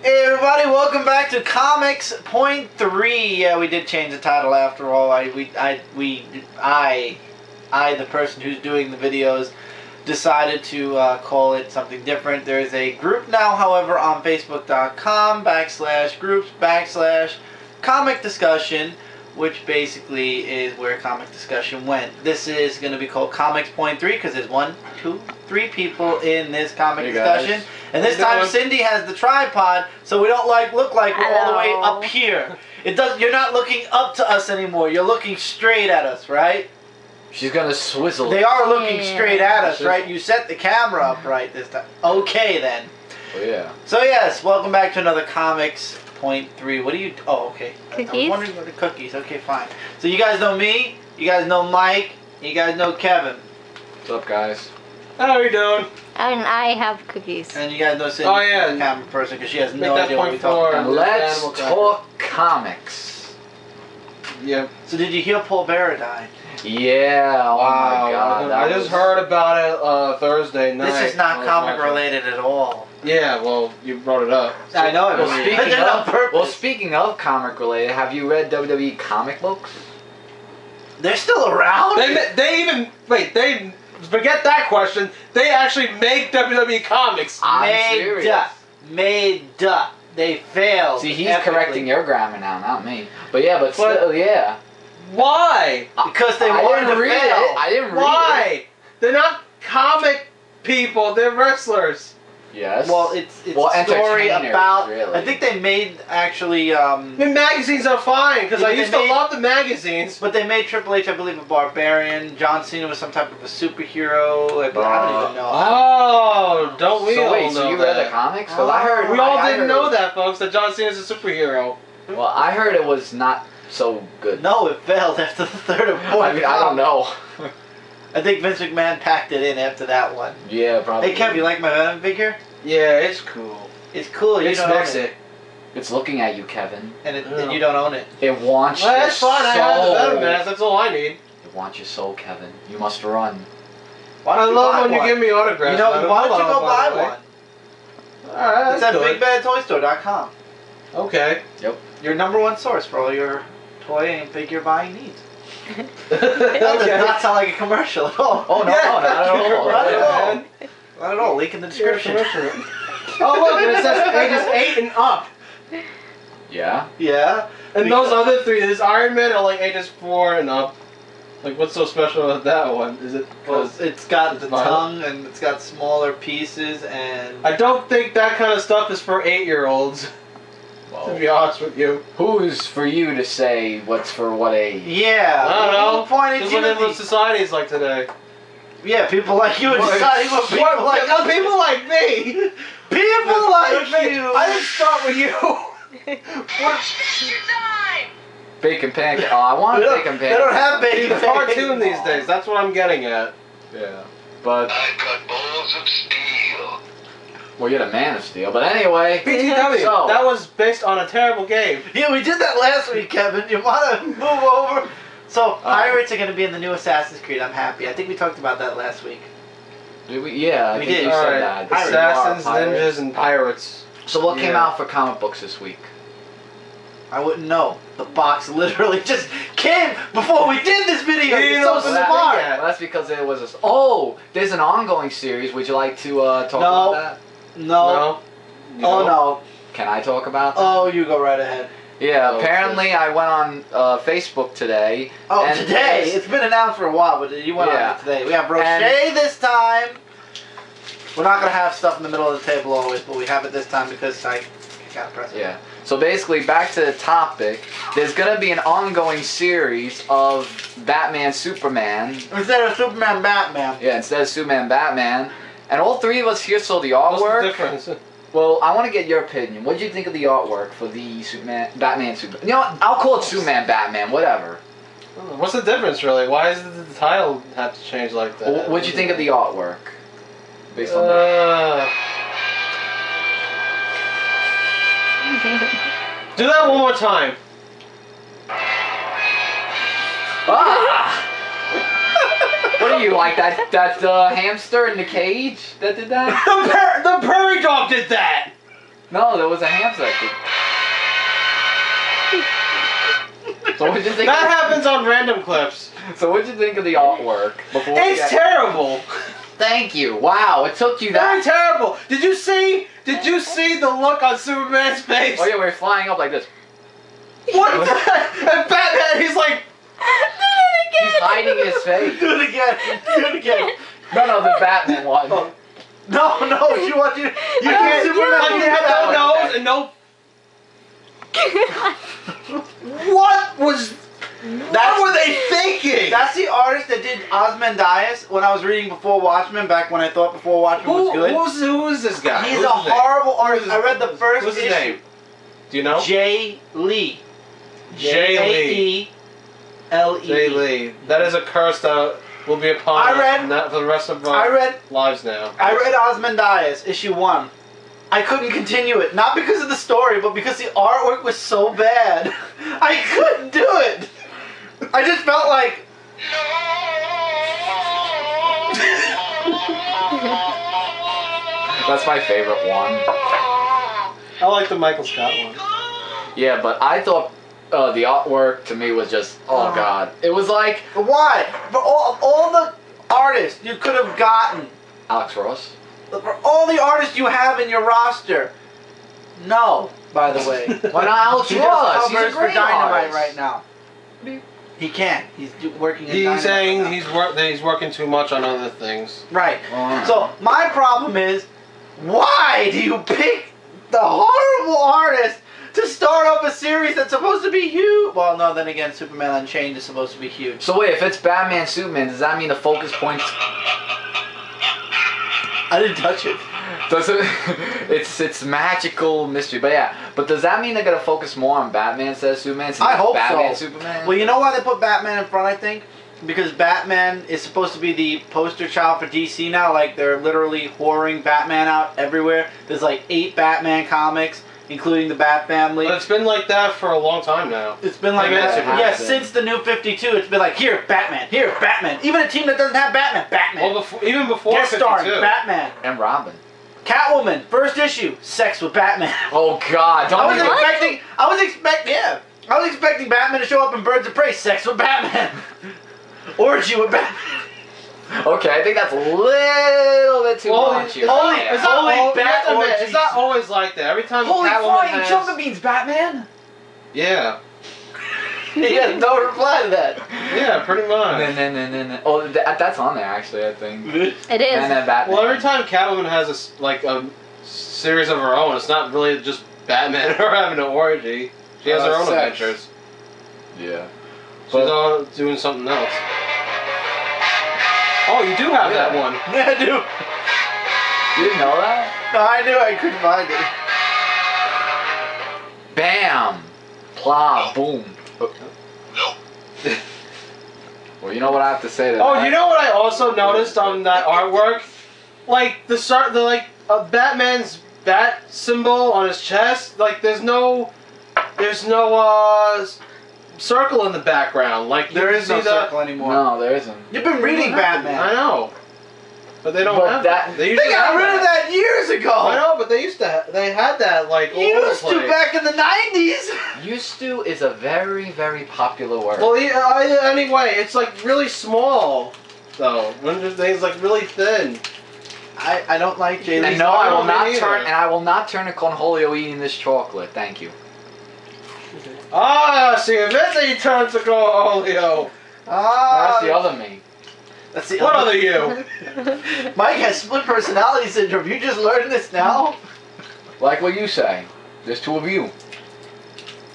Hey everybody, welcome back to Comics Point 3. Yeah, we did change the title after all. I, the person who's doing the videos, decided to call it something different. There's a group now, however, on Facebook.com/groups/comic discussion, which basically is where comic discussion went. This is going to be called Comics Point 3 because there's 1, 2, 3 people in this comic discussion. And this time Cindy has the tripod, so we don't look like we're all the way up here. You're not looking up to us anymore. You're looking straight at us, right? She's gonna swizzle. They are looking straight at us, right? You set the camera up right this time. Okay then. Oh yeah. So yes, welcome back to another Comics Point 3. What do you? Oh, okay. Cookies? I was wondering what the cookies. Okay, fine. So you guys know me. You guys know Mike. You guys know Kevin. What's up, guys? How are you doing? And I have cookies. And you guys know Cindy, Oh, yeah. the camera person, because she has Make no that idea what point we're talking four. about. Let's Animal talk comics. Yep. So did you hear Paul Bearer died? Yeah. Oh my God. I just heard about it Thursday night. This is not comic related at all. Yeah, well, you brought it up. I know it. Well, I did it on purpose. speaking of comic related, have you read WWE comic books? They're still around. They forget that question. They actually make WWE comics. Made. They failed. See, he's epically. correcting your grammar now, not me. But yeah, but still, yeah. Why? Because they I wanted didn't to read fail. it. I didn't read it. Why? They're not comic people. They're wrestlers. Yes. Well, it's a story entertainers, about. really. I think they made actually. I mean, magazines are fine because Yeah, I they used to made- love the magazines. But they made Triple H, I believe, a barbarian. John Cena was some type of a superhero. I don't even know. Oh, don't we so all wait, know so you that? read the comics? Because I heard We all I didn't heard know that, folks. That John Cena's a superhero. Well, I heard it was not so good. No, it failed after the third or fourth. I mean, I don't know. I think Vince McMahon packed it in after that one. Yeah, probably. Hey, Kev, you like my Venom figure? Yeah, it's cool. It's cool. You It's don't own mix it. It's looking at you, Kevin. And you don't own it. It wants Well, your that's fine. I have the Venom mask. That's all I need. It wants your soul, Kevin. You must run. Why I don't you love buy when you one? give me autographs. You know, Venom. why don't you Hello, go by buy the way. one? Alright, It's that's at good. BigBadToyStore.com. Okay. Your #1 source for all your toy and figure buying needs. That Okay. does not sound like a commercial at all. Oh, no, Yeah. no, not at all. Not at all. Man. Not at all. Link in the description. Oh, look, it says ages 8 and up. Yeah? Yeah. And those other three, this Iron Man are like ages 4 and up. Like, what's so special about that one? Is it Well, because it's got the violent? tongue and it's got smaller pieces and. I don't think that kind of stuff is for 8-year-olds. To be honest with you. Who's for you to say what's for what age? Yeah. I don't know. Point at Just look at what Timothy. society is like today. Yeah, people like you are deciding what people like us. People like me. People like you. I didn't start with you. Bacon pancake. Oh, I want a bacon They don't pancake. have bacon It's a cartoon these days. That's what I'm getting at. Yeah. But, I've got balls of steel. well, you're the man of steel. But anyway. BTW. So, That was based on a terrible game. Yeah, we did that last week, Kevin. You want to move over? So, pirates are going to be in the new Assassin's Creed. I'm happy. I think we talked about that last week. did we? Yeah, I We think did. you All said right. that. Assassins, Pirates. ninjas, and pirates. So what came Yeah. out for comic books this week? I wouldn't know. The box literally just came before we did this video. You You're didn't so open the smart. thing yet. Well, that's because there was a... Oh! There's an ongoing series. Would you like to talk No. about that? No. You Oh, know? no. Can I talk about that? Oh, you go right ahead. Yeah, Oh, apparently I went on Facebook today. Oh, and today. there's- It's been announced for a while, but you went on Yeah. it today. We have Brochet this time. We're not going to have stuff in the middle of the table always, but we have it this time because I got to press it. Yeah. So basically, back to the topic, there's going to be an ongoing series of Batman, Superman. Instead of Superman, Batman. Yeah, instead of Superman, Batman. And all three of us here saw the What's the artwork. difference? Well, I want to get your opinion. What did you think of the artwork for the Superman, Batman, Superman? You know what? I'll call it Superman, Batman, whatever. What's the difference, really? Why does the title have to change like that? What'd you think of the artwork? Based on that. Do that one more time. Ah! What are you, like that hamster in the cage that did that? The prairie dog did that! No, there was a ham section. So what'd you think? That happens on random clips. So what'd you think of the artwork? Before we It's get- terrible. Thank you. Wow, it took you They're that. terrible. Did you see the look on Superman's face? Oh yeah, we're flying up like this. What the heck? And Batman, he's like, He's hiding his face. Do it again. Do it again. No, the Batman one. Oh. No, you want you can't. Superman like, he did had that no one. nose and no. What was? What were they thinking? That's the artist that did Ozymandias when I was reading Before Watchmen, back when I thought Before Watchmen was good. Who is this guy? He's Who's a his name? horrible artist. I read the first What's his issue. name? Do you know? J. Lee. J. Lee. L-E. Jay Lee. That is a curse that will be upon I us read- not for the rest of I our read lives now. Ozymandias, issue 1. I couldn't continue it. Not because of the story, but because the artwork was so bad. I couldn't do it. I just felt like... That's my favorite one. I like the Michael Scott one. Yeah, but I thought the artwork to me was just, oh god. It was like Why? For all the artists you could have gotten, Alex Ross. for all the artists you have in your roster, no, by the way. Why not Alex He does Ross? He's a covers for great Dynamite artist. right now. He can't. He's working in He's Dynamite saying right now. that he's working too much on other things. Right. Oh. So my problem is, why do you pick the horrible artist to start up a series that's supposed to be huge? Well, no, then again, Superman Unchained is supposed to be huge. So wait, if it's Batman Superman, does that mean the focus points? I didn't touch it. Does it? It's magical mystery, but yeah. But does that mean they're gonna focus more on Batman instead of Superman? Since I hope Batman, so. Superman. Well, you know why they put Batman in front, I think? Because Batman is supposed to be the poster child for DC now. Like, they're literally whoring Batman out everywhere. There's like 8 Batman comics, including the Bat Family. But it's been like that for a long time now. It's been like Batman that. Superman. Yeah, since the New 52, it's been like, here, Batman, here, Batman. Even a team that doesn't have Batman, Batman. Well, even before Guest starring 52. Batman. and Robin. Catwoman, first issue, sex with Batman. Oh God! Don't I was even- expecting Batman to show up in Birds of Prey, sex with Batman. Orgy with Batman. Okay, I think that's a little bit too Well, much. it's here. not- Holy- it's not holy al- you bat have to admit, orgies. It's not always like that. Every time Holy Catwoman flying has... chocolate beans, Batman! Yeah. He had no reply to that. Yeah, pretty much. No. Oh, that's on there actually. I think. It is. And then Batman. Well, every time Catwoman has a series of her own, it's not really just Batman or having an orgy. She has her own Sex. adventures. Yeah. She's But- all doing something else. Oh, you do have that one. Yeah, I do. You didn't know that? No, I knew I couldn't find it. Bam! Plow! Boom! Well, you know what I have to say to Oh, that? you know what I also noticed on that artwork? Like Batman's bat symbol on his chest. Like there's no circle in the background. Like There you is no see the- circle anymore. No, there isn't. You've been reading I Batman. know, but they don't But have that- They They usually got have rid of that years ago. I know, but they used to. They had that like all over the Used to place. back in the 90s. Used to is a very, very popular word. Well, anyway, it's like really small, though. When it's like really thin. I don't like Jay and Lee. no, I will me not neither. turn. And I will not turn to Cornholio eating this chocolate. Thank you. Ah, see, eventually he turns to Olio. That's the other me. That's the What other you? Mike has split personality syndrome. You just learned this now? Like what you say. There's 2 of you.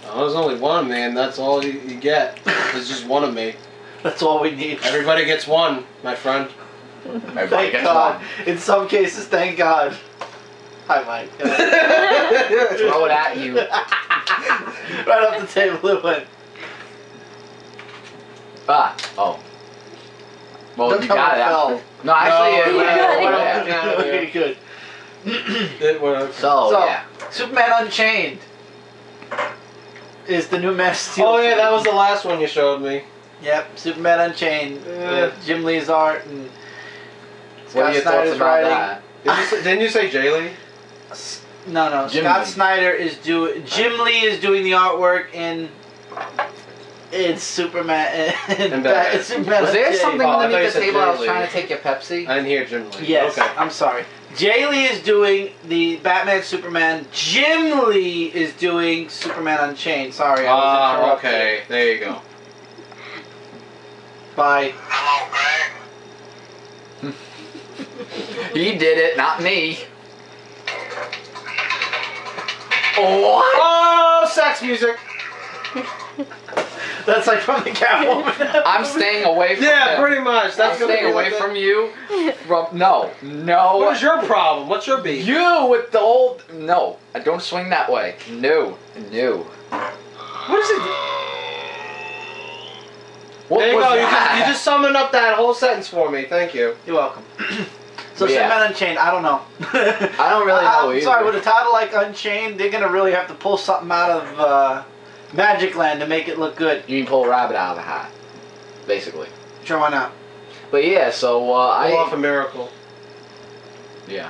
Oh, there's only one of me, and that's all you get. There's just one of me. That's all we need. Everybody gets one, my friend. Everybody Thank gets God. one. In some cases, thank God. Hi, Mike. Throw it at you. Right off the table it went. Ah. Oh. Well, Don't you tell got me it. it fell. No, actually, No, it you went got out. it. Yeah. Okay, good. It works. So, yeah. Superman Unchained is the new Man of Steel. Oh yeah, that was the last one you showed me. Yep, Superman Unchained. With Jim Lee's art and What are Scott your thoughts Snyder's about writing. that? Didn't you say Jay Lee? No. Jim Scott Lee. Snyder is doing. Jim Lee is doing the artwork in. It's Superman and Batman. Superman. Was there something Oh, I thought you underneath the said table? I was Jay trying Lee. to take your Pepsi. I didn't hear Jim Lee. Yes, Okay. I'm sorry. Jay Lee is doing the Batman Superman. Jim Lee is doing Superman Unchained. Sorry, I was interrupted. Okay. There you go. By Hello, Greg. He did it, not me. What? Oh, sex music. that's like from the Catwoman. I'm staying away from Yeah, him. pretty much. That's I'm gonna staying be away like from you. No. What is your problem? What's your beef? You with the old. No, I don't swing that way. No. What is it? What There you was go. that? You just summoned up that whole sentence for me. Thank you. You're welcome. So Yeah. Superman Unchained, I don't know. I don't really know I'm either. sorry, with a title like Unchained, they're gonna really have to pull something out of Magic Land to make it look good. You can pull a rabbit out of the hat, basically. Sure, why not? But yeah, so Pull off a miracle. yeah.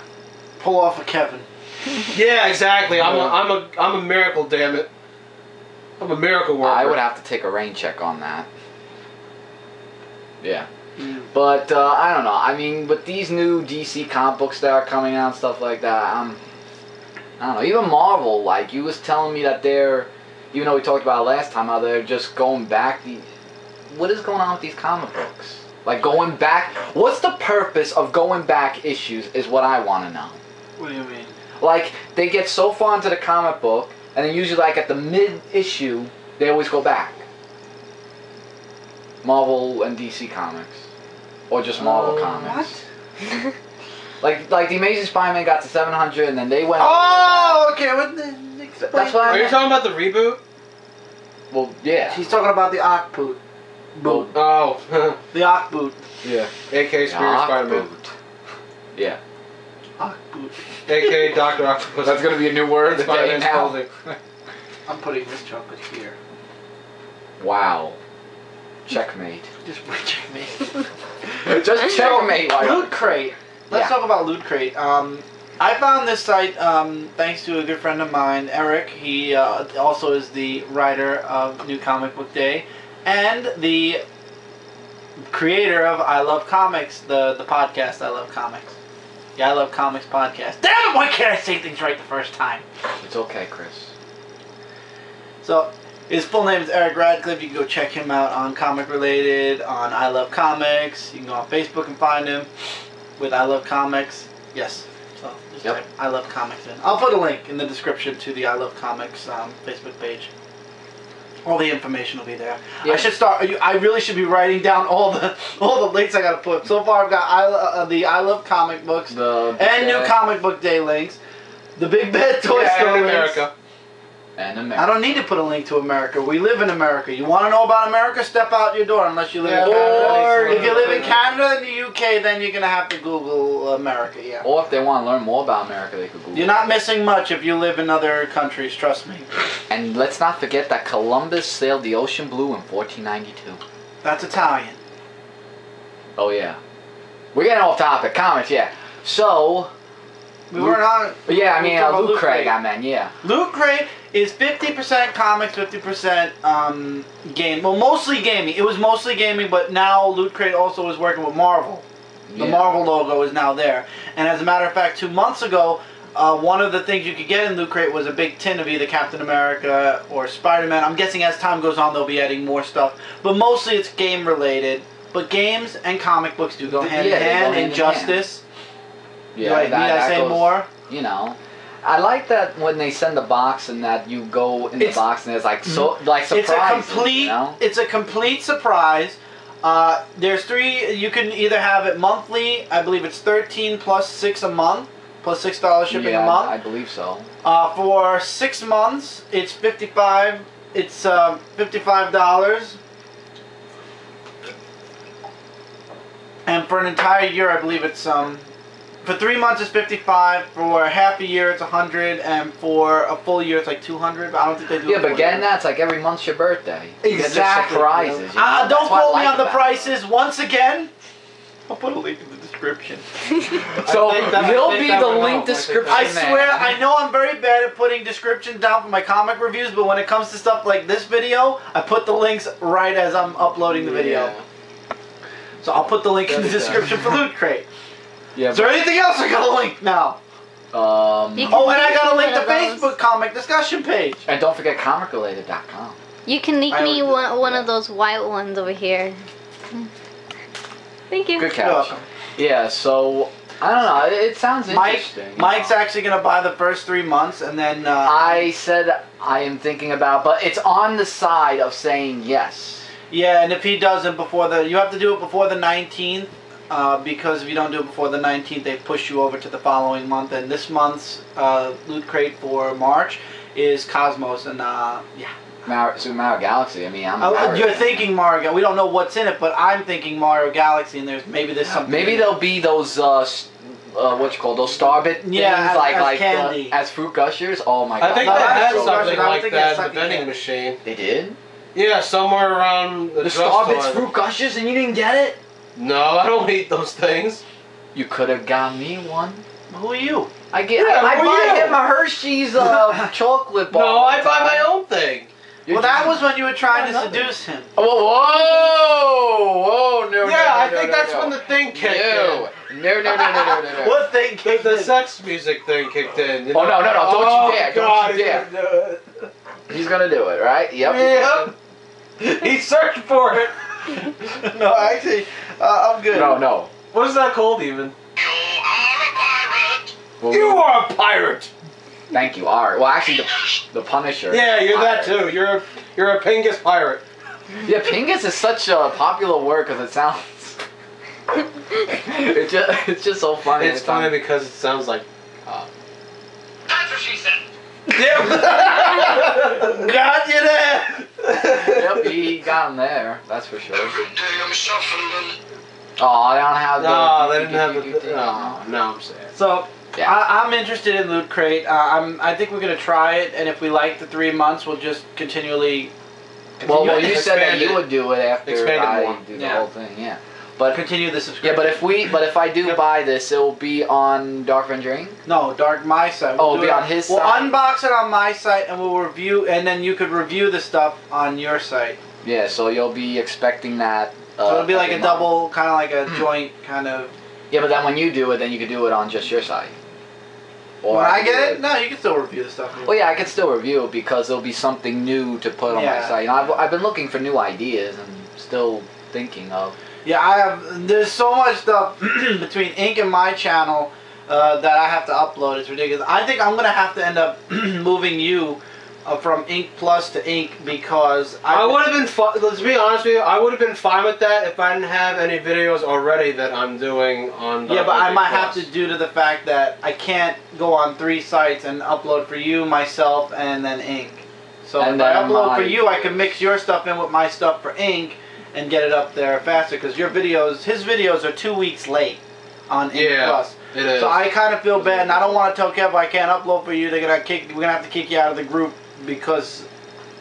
Pull off a Kevin. Yeah, exactly. I'm a miracle. Damn it. I'm a miracle worker. I would have to take a rain check on that. Yeah. Mm. But I don't know. I mean, with these new DC comic books that are coming out and stuff like that, I don't know. Even Marvel, like you was telling me that they're, even though we talked about it last time, how they're just going back. What is going on with these comic books? Like going back. What's the purpose of going back issues? Is what I want to know. What do you mean? Like they get so far into the comic book, and then usually like at the mid issue, they always go back. Marvel and DC comics, or just Marvel comics. What? Like the Amazing Spider-Man got to 700, and then they went. Oh, okay. What the, That's what I Are you meant. talking about the reboot? Well, yeah. She's talking about the Ock boot. Boot. Oh. The Ock boot. Yeah. A.K. Spirit Spider-Man. Yeah. Ock boot. A.K. Dr. Octopus. That's gonna be a new word today Spider-Man's now. clothing. I'm putting this chocolate here. Wow. Checkmate. Just check me. Just checkmate. Why Loot Crate. Let's Yeah. talk about Loot Crate. I found this site thanks to a good friend of mine, Eric. He also is the writer of New Comic Book Day and the creator of I Love Comics, the podcast I Love Comics. Yeah, I Love Comics podcast. Damn it, why can't I say things right the first time? It's okay, Chris. So, his full name is Eric Radcliffe. You can go check him out on Comic Related, on I Love Comics. You can go on Facebook and find him with I Love Comics. Yes. So, just Yep. type I Love Comics in. I'll put a link in the description to the I Love Comics Facebook page. All the information will be there. Yeah. I should start. I really should be writing down all the links I gotta put. So far, I've got the I Love Comic Books and New Comic Book Day links. The Big Bad Toy Store in links. America. And America. I don't need to put a link to America. We live in America. You want to know about America? Step out your door unless you live in Yeah, Canada. or If you live in Canada and the UK, then you're going to have to Google America, yeah. Or if they want to learn more about America, they could Google. You're not missing much if you live in other countries, trust me. And let's not forget that Columbus sailed the ocean blue in 1492. That's Italian. Oh yeah. We're getting off topic. Comics, yeah. So, We weren't on... yeah, I mean, we were talking about Luke Craig, I meant, yeah. Loot Crate is 50% comics, 50% game. Well, mostly gaming. It was mostly gaming, but now Loot Crate also is working with Marvel. The Yeah. Marvel logo is now there. And as a matter of fact, 2 months ago, one of the things you could get in Loot Crate was a big tin of either Captain America or Spider-Man. I'm guessing as time goes on, they'll be adding more stuff. But mostly it's game related. But games and comic books do go hand Yeah, in they go hand. hand in Injustice. Yeah, Need I say goes, more? You know. I like that when they send the box and that you go in the box and there's like like surprises. It's a complete surprise. There's 3. You can either have it monthly. I believe it's 13 plus 6 a month, plus $6 shipping a month. I believe so. For 6 months, it's $55. It's $55. And for an entire year, I believe it's for 3 months it's $55. For half a year, it's $100, and for a full year, it's like $200. But I don't think they do. Yeah, it but for getting you. that's like every month's your birthday. You get just Exactly. surprises. You know? Don't That's what I quote me like on the about it. prices once again. I'll put a link in the description. So I think that there'll went be the up. link I think description. I there. swear, I know I'm very started putting descriptions down for my comic reviews, but when it comes to stuff like this video, I put the links right as I'm uploading the video. Yeah. So I'll put the link in the description for Loot Crate. Yeah. Is there anything else I gotta link now? You Oh, can and I leak gotta me link the one of those. Facebook comic discussion page. And don't forget comicrelated.com. You can leak I me would do one, that, one yeah. of those white ones over here. Thank you. Good You're catch. welcome. Yeah, so I don't know. It sounds interesting. Mike's you know. actually gonna buy the first 3 months, and then I said I am thinking about, but it's on the side of saying yes. yeah, and if he doesn't before you have to do it before the 19th, because if you don't do it before the 19th, they push you over to the following month. And this month's Loot Crate for March is Cosmos, and yeah. Super Mario Galaxy. I mean, I'm. Mario You're fan. thinking Mario. We don't know what's in it, but I'm thinking Mario Galaxy, and there's something. Maybe in it. there'll be those what you call those Starbit things, Yeah, as candy. as fruit gushers. Oh my god! I think No, they that's had so something good. I like think that it's in the sucking vending candy. machine. They did Yeah, somewhere around the the drugstore. Starbits fruit gushers, and you didn't get it. No, I don't eat those things. You could have got me one. Who are you? I Yeah, I who are buy you? him a Hershey's chocolate bar. No, I buy all the my time. own thing. You're Well, that just- was when you were trying to nothing. seduce him. Whoa, no. Yeah, I no, think no, that's no. when the thing kicked No, no. What thing? in. The sex music thing kicked in. You Oh, know? no, don't you dare, don't God, you he's dare. gonna do it. He's gonna do it, right? Yep. Yep. He searched for it. No, actually, I'm good. No. What is that called even? You are a pirate. Well, You are a pirate. Thank you. All right. Well, actually, the Punisher. Yeah, you're that Pirate. too. You're a Pingus pirate. Yeah, Pingus is such a popular word because it sounds. it's just so funny. It's funny because it sounds like. That's what she said. Got you there. Yep, he got him there. That's for sure. Every day I'm shuffling. Oh, they don't have the. No, they didn't have the. No, I'm sad. So Yeah. I'm interested in Loot Crate. I think we're gonna try it, and if we like the 3 months, we'll just continually. Well, continue you said that Expand you it. would do it after Expand it I more. do the Yeah. whole thing. Yeah. But continue the yeah, subscription. but if I do buy this, it will be on Dark Avenger INC. No, Dark my site. Oh, We'll be do it- on his We'll site? unbox it on my site, and we'll review, and then you could review the stuff on your site. Yeah, so you'll be expecting that. So it'll be like every a month. double, kind of like a joint kind of. Yeah, but then when you do it, then you could do it on just your site. Or When I could get do it, no, you can still review the stuff. Well, yeah, I could still review it because there'll be something new to put on my Yeah. site. You know, I've been looking for new ideas and still thinking of. Yeah, I have. There's so much stuff between Ink and my channel that I have to upload. It's ridiculous. I think I'm gonna have to end up moving you from Ink Plus to Ink because I would have been fine. Let's be honest with you. I would have been fine with that if I didn't have any videos already that I'm doing on. Yeah, but I might have Plus. to due to the fact that I can't go on 3 sites and upload for you, myself, and then Ink. So And if I then upload for my- you, I can mix your stuff in with my stuff for Ink and get it up there faster because his videos are 2 weeks late on Ink Yeah. Plus. It is. So I kind of feel bad, and I don't want to tell Kev I can't upload for you. We're gonna have to kick you out of the group because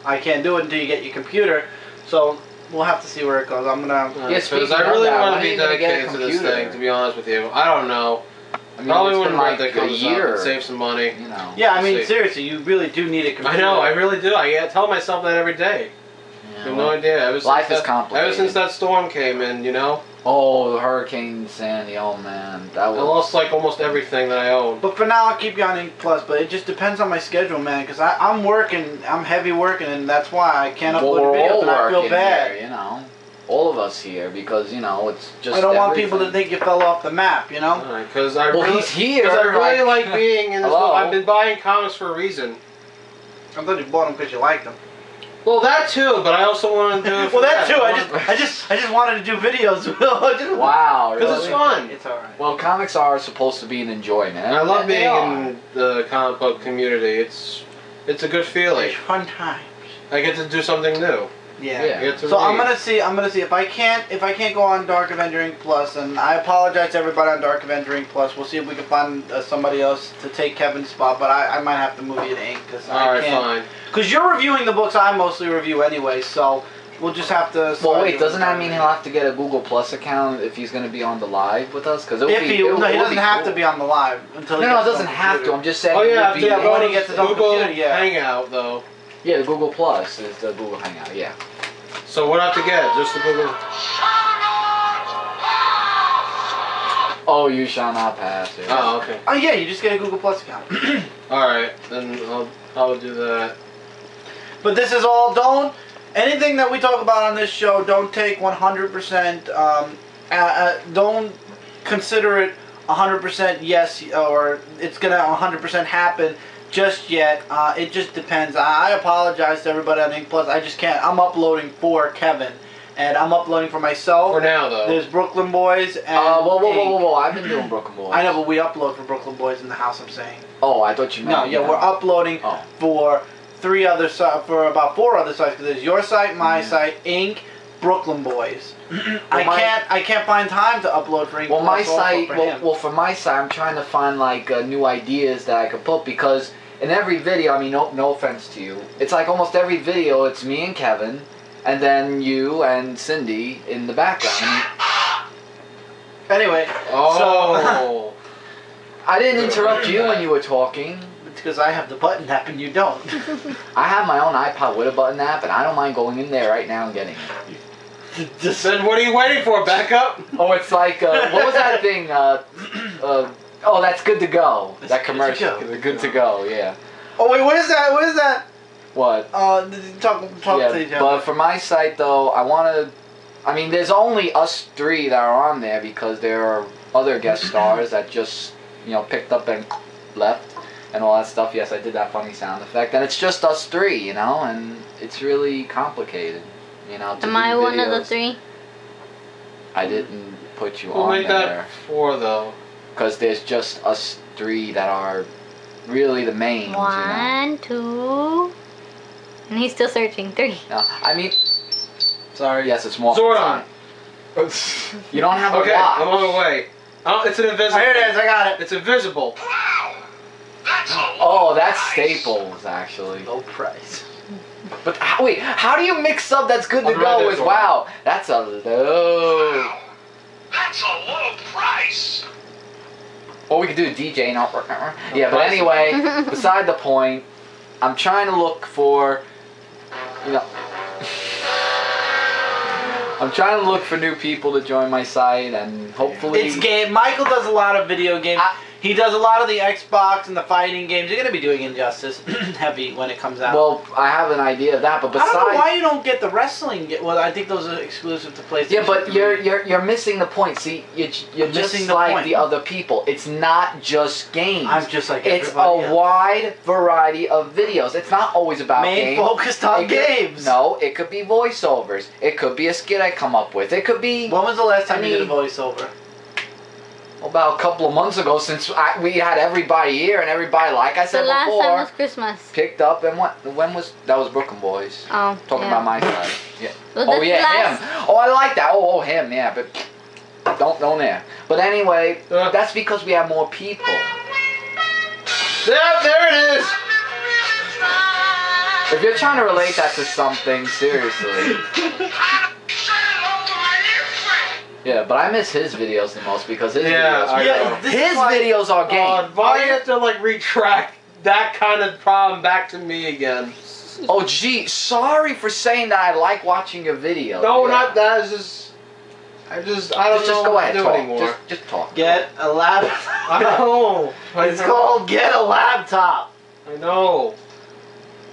I can't do it until you get your computer. So we'll have to see where it goes. I'm gonna. Yeah, Because speaking I of really that, want when to are be you gonna get a dedicated to this computer? thing. To be honest with you, I don't know. I mean, Probably it's when been my like birthday a comes year. up and save some money. You know. Yeah, I Let's mean see. seriously, you really do need a computer. I know, I really do. I tell myself that every day. Yeah, You have well, no idea. Ever since life is that- complicated. Ever since that storm came in, you know, Oh, the Hurricane Sandy. Oh man, that I was. lost like almost everything that I own. But for now, I'll keep you on Ink Plus. But it just depends on my schedule, man. Because I'm working, I'm heavy working, and that's why I can't Well, upload we're videos, all and I feel working bad. here, you know. All of us here because you know it's just. I don't want people to everything. think you fell off the map, you know. Because I Well, really, he's here. 'cause I really like being in this Hello? world. I've been buying comics for a reason. I thought you bought them because you liked them. Well, that too, but I also want to do it for Well, that too. I I just wanted to do videos. I just- Wow. Because it's really? fun. It's all right. Well, comics are supposed to be an enjoyment. And I love They being are. in the comic book community. It's a good feeling. It's fun times. I get to do something new. Yeah. Yeah. I get to So I'm read. gonna see if I can't go on Dark Avenger Inc. Plus, and I apologize to everybody on Dark Avenger Inc. Plus. We'll see if we can find somebody else to take Kevin's spot, but I might have to move you to Inc. because I Alright, can't. fine. Because you're reviewing the books I mostly review anyway, so We'll just have to. Well, wait, doesn't that mean he'll have to get a Google Plus account if he's going to be on the live with us? Because No, he doesn't have to be on the live until. No, it doesn't have to. I'm just saying. Oh yeah, when he gets his own Google computer, yeah. Hangout though. Yeah, the Google Plus is the Google Hangout. Yeah. So what do I have to get? Just the Google. Oh, you shall not pass. Yeah. Oh, okay. Oh yeah, you just get a Google Plus account. All right, then I'll do that. But this is all anything that we talk about on this show, don't take 100%. Don't consider it 100% yes, or it's gonna 100% happen just yet. It just depends. I apologize to everybody on Ink Plus. I just can't. I'm uploading for Kevin, and I'm uploading for myself. For now, though. There's Brooklyn Boys and. Whoa! I've been doing Brooklyn Boys. I know, but we upload for Brooklyn Boys in the house. I'm saying. Oh, I thought you meant. No, yeah, we're uploading for about 4 other sites. Because there's your site, my site, Ink, Brooklyn Boys. I can't find time to upload for Ink. Well, Plus my site. for For my site, I'm trying to find like new ideas that I could put because in every video, I mean, no offense to you, it's like almost every video, it's me and Kevin, and then you and Cindy in the background. Anyway, oh, so, I didn't interrupt you when you were talking. it's because I have the button app and you don't. I have my own iPod with a button app, and I don't mind going in there right now and getting it. Then what are you waiting for? Back up? Oh, it's like, what was that thing? Oh, that's Good to Go. That commercial. Good to Go, yeah. Oh wait, what is that? What is that? What? Talk Yeah, to each other. but for my site, though, I want to... I mean, there's only us 3 that are on there because there are other guest stars that just, picked up and left and all that stuff. Yes, I did that funny sound effect. And it's just us 3, and it's really complicated, to Am I do one of the videos. 3? I didn't put you We'll on make there. that 4 though. Because there's just us 3 that are really the mains, 1, 2, and he's still searching. 3. No, I mean, Sorry. yes, it's more. Zordon. You don't have a Okay, watch. I'm on the way. Oh, it's an invisible. Here it is. I got it. It's invisible. Wow. That's a low Oh, that's price. Staples, actually. Low price. But wait, how do you mix up that's Good to I'll write Go that with for wow? That's a low. Wow. That's a low price. Or we could do a DJ and yeah, but anyway, beside the point, I'm trying to look for, I'm trying to look for new people to join my site and hopefully. It's game. Michael does a lot of video games. He does a lot of the Xbox and the fighting games. You're gonna be doing Injustice heavy when it comes out. Well, I have an idea of that, but I besides. don't know why you don't get the wrestling. Well, I think those are exclusive to PlayStation. Yeah, but 3. you're missing the point. See, you're just missing the like point. the other people. It's not just games. I'm just like It's everybody a else. wide variety of videos. It's not always about Main games. focused on It could- games. No, it could be voiceovers. It could be a skit I come up with. It could be When was the last time I you did a mean- voiceover? about a couple of months ago since we had everybody here and everybody, like I The said last time before, was Christmas. picked up and when was that was Brooklyn Boys. Oh, Talking yeah. about my side. Yeah. Well, Oh the yeah, last- him. Oh, I like that. Oh, him. Yeah, but don't there. But anyway, that's because we have more people. Yeah, there it is. If you're trying to relate that to something, seriously. Say hello to my new friend. Yeah, but I miss his videos the most because his Yeah, videos. I know. this His is why- videos are games. Why do you have to retract that kind of problem back to me again? Oh, gee, sorry for saying that I like watching your videos. No, Yeah. not that. It's just, I don't Just know go what ahead, to do talk. anymore. Just talk. Get a laptop. I know. It's called Get a Laptop. I know.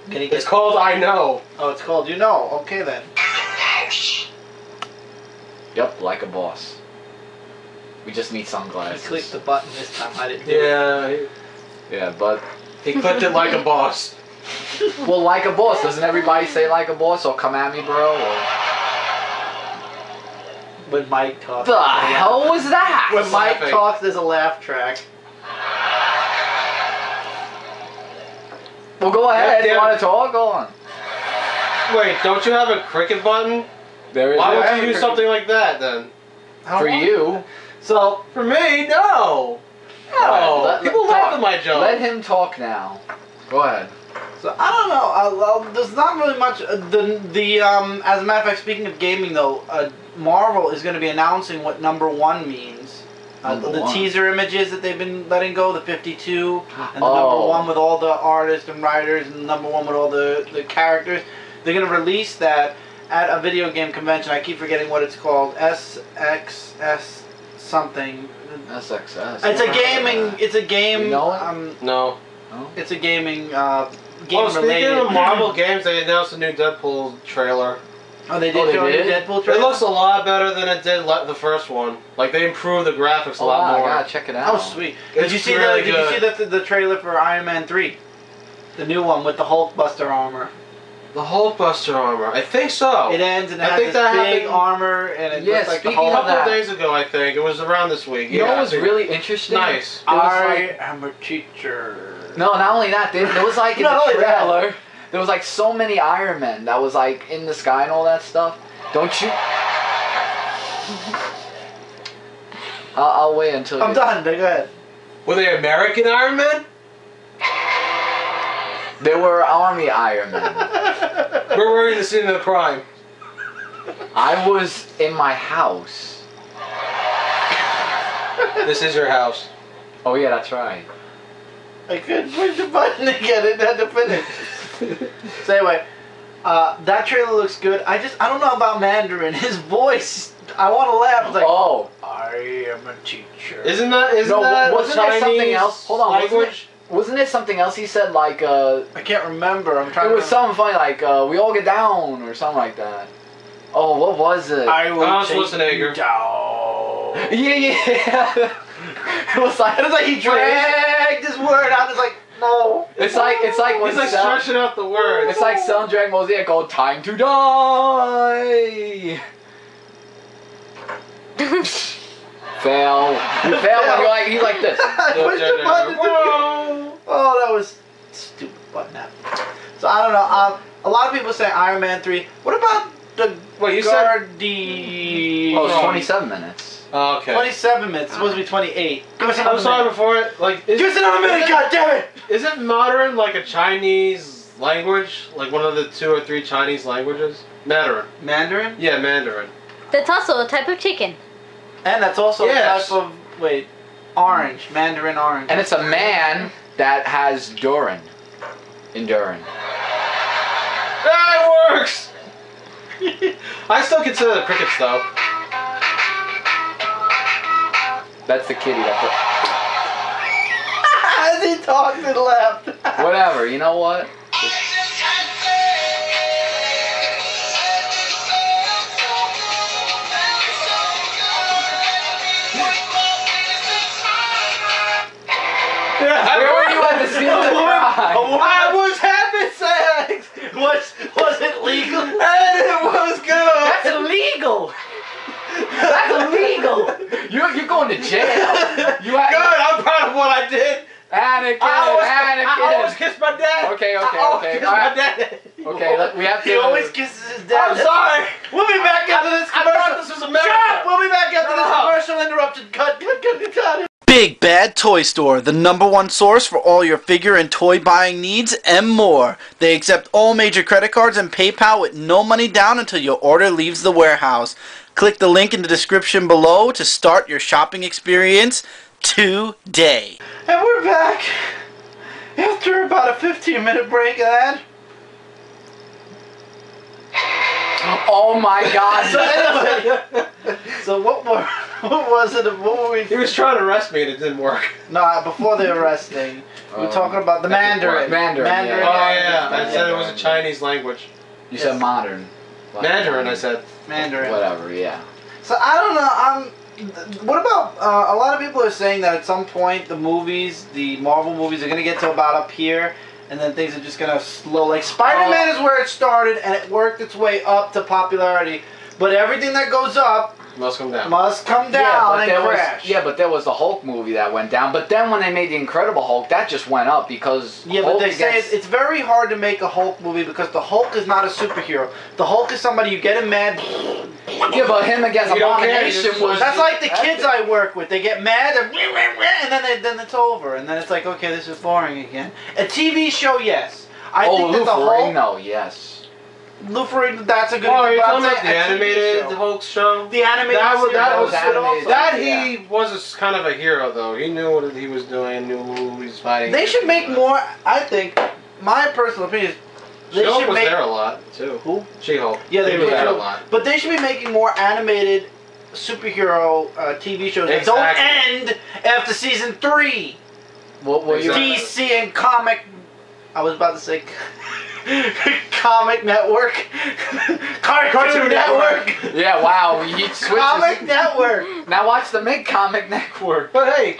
Gonna It's called I know. Oh, it's called You Know. Okay then. House. Yep, like a boss. We just need I sunglasses. clicked the button this time. I didn't do it. Yeah, Yeah, but he clicked it like a boss. well, like a boss. Doesn't everybody say like a boss? Or come at me, bro? Or... When Mike talks. The hell was that? When Mike laughing. talks, there's a laugh track. Well, go ahead. Yeah, You yeah. want to talk? Go on. Wait, don't you have a cricket button? There is. Why a- would you do something like that then? for you? So, For me, no. Alright, No. let- People talk. laugh at my jokes. Let him talk now. Go ahead. So I don't know. There's not really much. As a matter of fact, speaking of gaming though, Marvel is going to be announcing what #1 means. The teaser images that they've been letting go, the 52, and the #1 with all the artists and writers, and the #1 with all the characters. They're going to release that at a video game convention. I keep forgetting what it's called. SXS something. SXS. It's a gaming. It's a game. You know it? No. It's a gaming. Game related. Speaking of Marvel games, they announced a new Deadpool trailer. Oh, they did show a new Deadpool trailer? It looks a lot better than it did the first one. Like, they improved the graphics a lot more. I gotta check it out. Oh, sweet. Did you see the trailer for Iron Man 3? The new one with the Hulkbuster armor. The Hulkbuster armor. I think so. It ends and it has this big armor and it looks like the Hulk. A couple of days ago, I think. It was around this week. You know what was really interesting? Nice. I am a teacher. No, not only that, there was like in the trailer, there was like so many Iron Men that was like in the sky and all that stuff. Don't you? I'll wait until I'm done. Go ahead. Were they American Iron Men? They were Army Iron Men. Where were you the scene of the crime? I was in my house. This is your house. Oh yeah, that's right. I couldn't push the button again. It had to finish. So anyway, that trailer looks good. I don't know about Mandarin. His voice, I want to laugh. It's like, oh, I am a teacher. Isn't that wasn't Chinese there something else? Hold on, language? Wasn't there something else he said like I can't remember. I'm trying. It was something funny like we all get down or something like that. Oh, what was it? I will take Schwarzenegger. you down. Yeah. It was like he dragged his word out. It's like no. It's like when He's like stretching out the words. It's like selling Dragon Ball Z. Go time to die. Fail. You fail when he's like this. I pushed the button. Oh, that was stupid button app. So I don't know. A lot of people say Iron Man 3. What about the Guardian? Oh, it's 27 minutes. Oh, okay. 27 minutes. It's supposed to be 28. I'm sorry before it. Like, give us another minute, goddammit! Isn't modern like a Chinese language? Like one of the 2 or 3 Chinese languages? Mandarin. Mandarin? Yeah, Mandarin. That's also a type of chicken. And that's also a type of orange. Mandarin orange. And it's a man that has Durin. Endurin. That works! I still consider the crickets though. That's the kitty. As he talked and laughed. Whatever, you know what? Where were you at the scene of the crime? I was having sex! Was it legal? And it was good! That's illegal! That's illegal! You're going to jail! Good, I'm proud of what I did! Anakin! I always kiss my dad! Okay. Kiss my dad! Okay, we have to... He always kisses his dad. I'm sorry! We'll be back after this commercial. I thought this was America! Shut up! We'll be back after this commercial interruption. Cut. Big Bad Toy Store, the #1 source for all your figure and toy buying needs and more. They accept all major credit cards and PayPal with no money down until your order leaves the warehouse. Click the link in the description below to start your shopping experience today. And we're back after about a 15-minute break of that. Oh my god! So what was it? What were we? He was trying to arrest me and it didn't work. No, before the arresting, we were talking about the Mandarin. Mandarin, Oh yeah, I said it was a Chinese language. You said modern. Mandarin, I said. Mandarin. Whatever, yeah. So I don't know. What about a lot of people are saying that at some point the Marvel movies are gonna get to about up here, and then things are just gonna slow. Like Spider-Man is where it started, and it worked its way up to popularity. But everything that goes up Must come down. and crash. But there was the Hulk movie that went down. But then when they made the Incredible Hulk, that just went up because but they say it's very hard to make a Hulk movie because the Hulk is not a superhero. The Hulk is somebody you get him mad. Yeah, but him against Abomination was... That's like the kids I work with. They get mad and then it's over. And then it's like, okay, this is boring again. A TV show, yes. I think that the Lou whole Ferrigno, yes. Lou Ferrigno, that's a good. Oh, are you but I'm talking about saying the a TV animated show. Hulk show? The animated That was animated. that Yeah. he was kind of a hero though. He knew what he was doing, knew who he was fighting. They should make more. I think my personal opinion is they She-Hulk should was make. there a lot too. Who? She-Hulk. Yeah, they was were there there. a lot. But they should be making more animated superhero TV shows that don't end after season 3. What were you? Exactly. DC and comic. I was about to say comic network. Cartoon Network. Yeah, wow. He switches. Comic Network. Now watch the Mid Comic Network. But hey,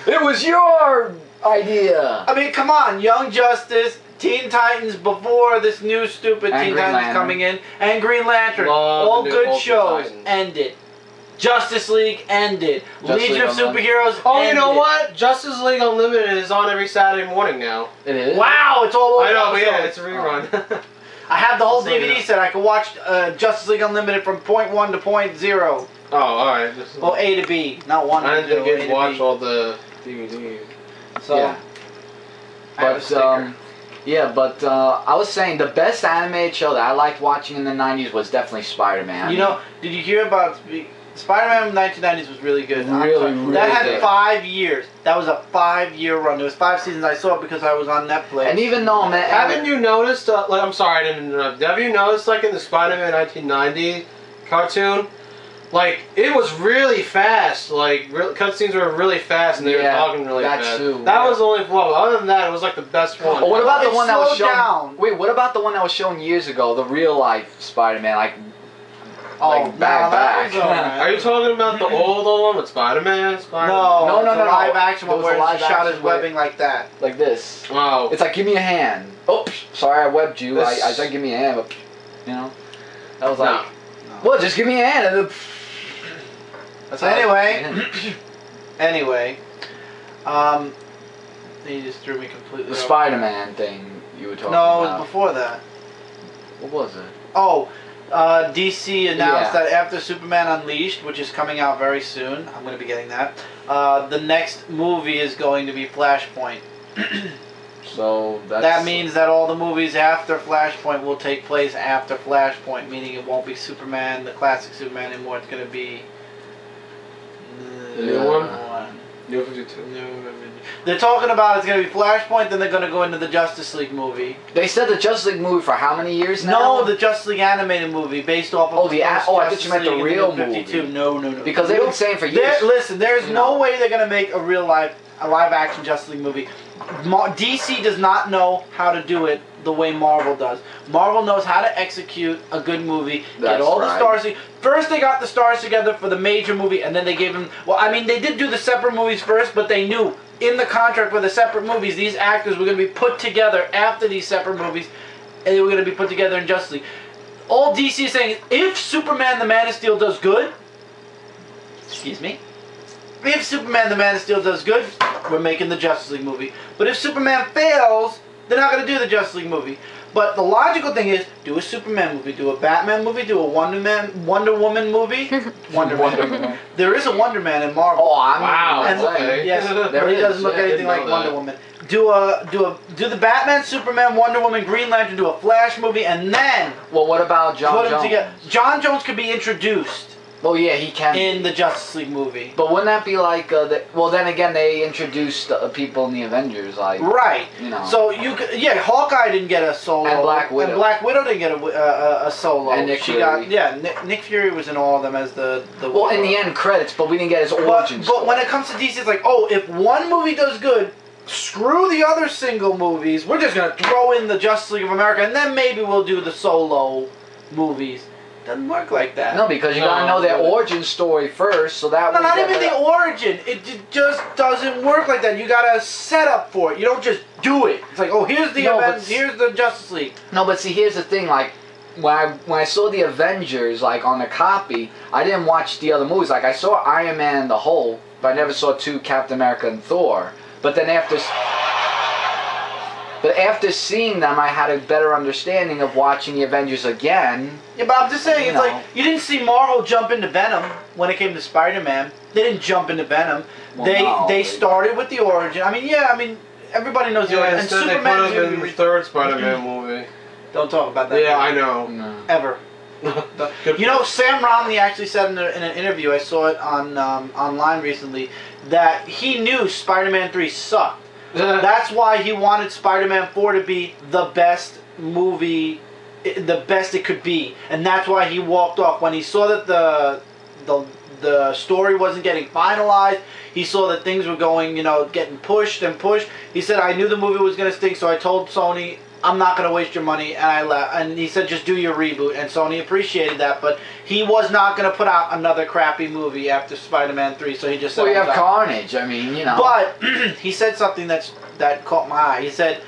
It was your idea. I mean, come on, Young Justice, Teen Titans before this new stupid And Teen Green Titans Lantern. coming in, and Green Lantern. Love All the new good Ultimate shows Titans. ended. Justice League ended. Justice Legion League of Unlimited. Superheroes. oh, ended. you know what? Justice League Unlimited is on every Saturday morning now. It is. Wow, it's all over. I know, but yeah, episodes. it's a rerun. I have the whole So, DVD yeah. set. I can watch Justice League Unlimited from point 1 to point 0. Oh, alright. Well, A to B, not 1 I to didn't 0. get A to watch to all the DVDs. B. So, Yeah. I have a But sticker. yeah, but I was saying the best animated show that I liked watching in the '90s was definitely Spider-Man. You know, did you hear about Spider-Man in the 1990s was really good. I'm Really, sorry. really That had good. 5 years. That was a 5-year run. There was 5 seasons. I saw it because I was on Netflix. and even though man, Haven't you noticed, like, I'm sorry I didn't interrupt. Have you noticed, like, in the Spider-Man 1990 cartoon, like, it was really fast. Like, cutscenes were really fast and they were Yeah, talking really that fast. too, That yeah. was the only flaw. But other than that, it was, like, the best one. Oh, what about the It one that was slowed shown? down. Wait, what about the one that was shown years ago? The real life Spider-Man, like Oh, like back. that was alright. Are you talking about the older one with Spider-Man? No, No, it's a no. live action There one was a where live he shot his action where- webbing like that. like this. Oh. It's like give me a hand. Oops, sorry I webbed you. I This- said give me a hand, but you know, that was No. like, well, just give me a hand. And then, that's So how anyway, anyway, you just threw me completely. the off. Spider-Man thing you were talking No, it was about. before that. What was it? Oh, DC announced Yeah. that after Superman Unleashed, which is coming out very soon, I'm going to be getting that, the next movie is going to be Flashpoint. So that's That means that all the movies after Flashpoint will take place after Flashpoint, meaning it won't be Superman, the classic Superman anymore. It's going to be The new one? one. New 52. They're talking about it's going to be Flashpoint, then they're going to go into the Justice League movie. they said the Justice League movie for how many years now? No, the Justice League animated movie based off of Oh, the first I thought Justice you meant the League in real 52. movie. No. because they've been saying for There- years. listen, there's You no know. way they're gonna make a live action Justice League movie. DC does not know how to do it the way Marvel does. Marvel knows how to execute a good movie. Get That's all the right. stars. First, they got the stars together for the major movie, and then they gave them. Well, I mean, they did do the separate movies first, but they knew in the contract for the separate movies, these actors were gonna be put together after these separate movies, and they were gonna be put together in Justice League. All DC is saying is, if Superman the Man of Steel does good, excuse me, if Superman the Man of Steel does good, we're making the Justice League movie. But if Superman fails, they're not going to do the Justice League movie. But the logical thing is, do a Superman movie, do a Batman movie, do a Wonder Woman movie. Wonder Man. There is a Wonder Man in Marvel. Oh, I'm Wow. And okay. yes, There but he is, doesn't look yeah, I anything didn't like know Wonder that. Woman. Do the Batman, Superman, Wonder Woman, Green Lantern, do a Flash movie, and then Well, what about John put them Jones? together. John Jones could be introduced Well, yeah, he can. in the Justice League movie. But wouldn't that be like? Well, then again, they introduced people in the Avengers, like Right. you know. So you could, yeah, Hawkeye didn't get a solo, And Black Widow. and Black Widow didn't get a solo. And Nick she Fury. got Nick Fury was in all of them as the. well, in the end, credits, but we didn't get his origin But story. when it comes to DC, it's like, oh, if one movie does good, screw the other single movies. We're just gonna throw in the Justice League of America, and then maybe we'll do the solo movies. Doesn't work like that. No, because you gotta know their origin story first, so that No, way. not you even get the origin. Just doesn't work like that. You got a setup for it. You don't just do it. It's like, oh, here's the No, event, but- here's the Justice League. No, but see, here's the thing. Like, when I saw the Avengers, like on the copy, I didn't watch the other movies. Like, I saw Iron Man and the Hulk, but I never saw 2 Captain America and Thor. But then after seeing them, I had a better understanding of watching the Avengers again. Yeah, but I'm just saying, You it's know. like, you didn't see Marvel jump into Venom when it came to Spider-Man. They didn't jump into Venom. Well, no, They started with the origin. I mean, everybody knows the Yeah, origin. And instead they put Superman's him gonna in be the third Spider-Man movie. Don't talk about that. Yeah, I know. No. Ever. You know, Sam Romney actually said in an interview, I saw it on online recently, that he knew Spider-Man 3 sucked. That's why he wanted Spider-Man 4 to be the best movie, the best it could be, and that's why he walked off when he saw that the story wasn't getting finalized. He saw that things were going, getting pushed and pushed. He said, I knew the movie was gonna stink, so I told Sony, I'm not going to waste your money, and I left. And he said, just do your reboot, and Sony appreciated that, but he was not going to put out another crappy movie after Spider-Man 3, so he just said, Well, you have Carnage, I mean, But he said something that caught my eye. He said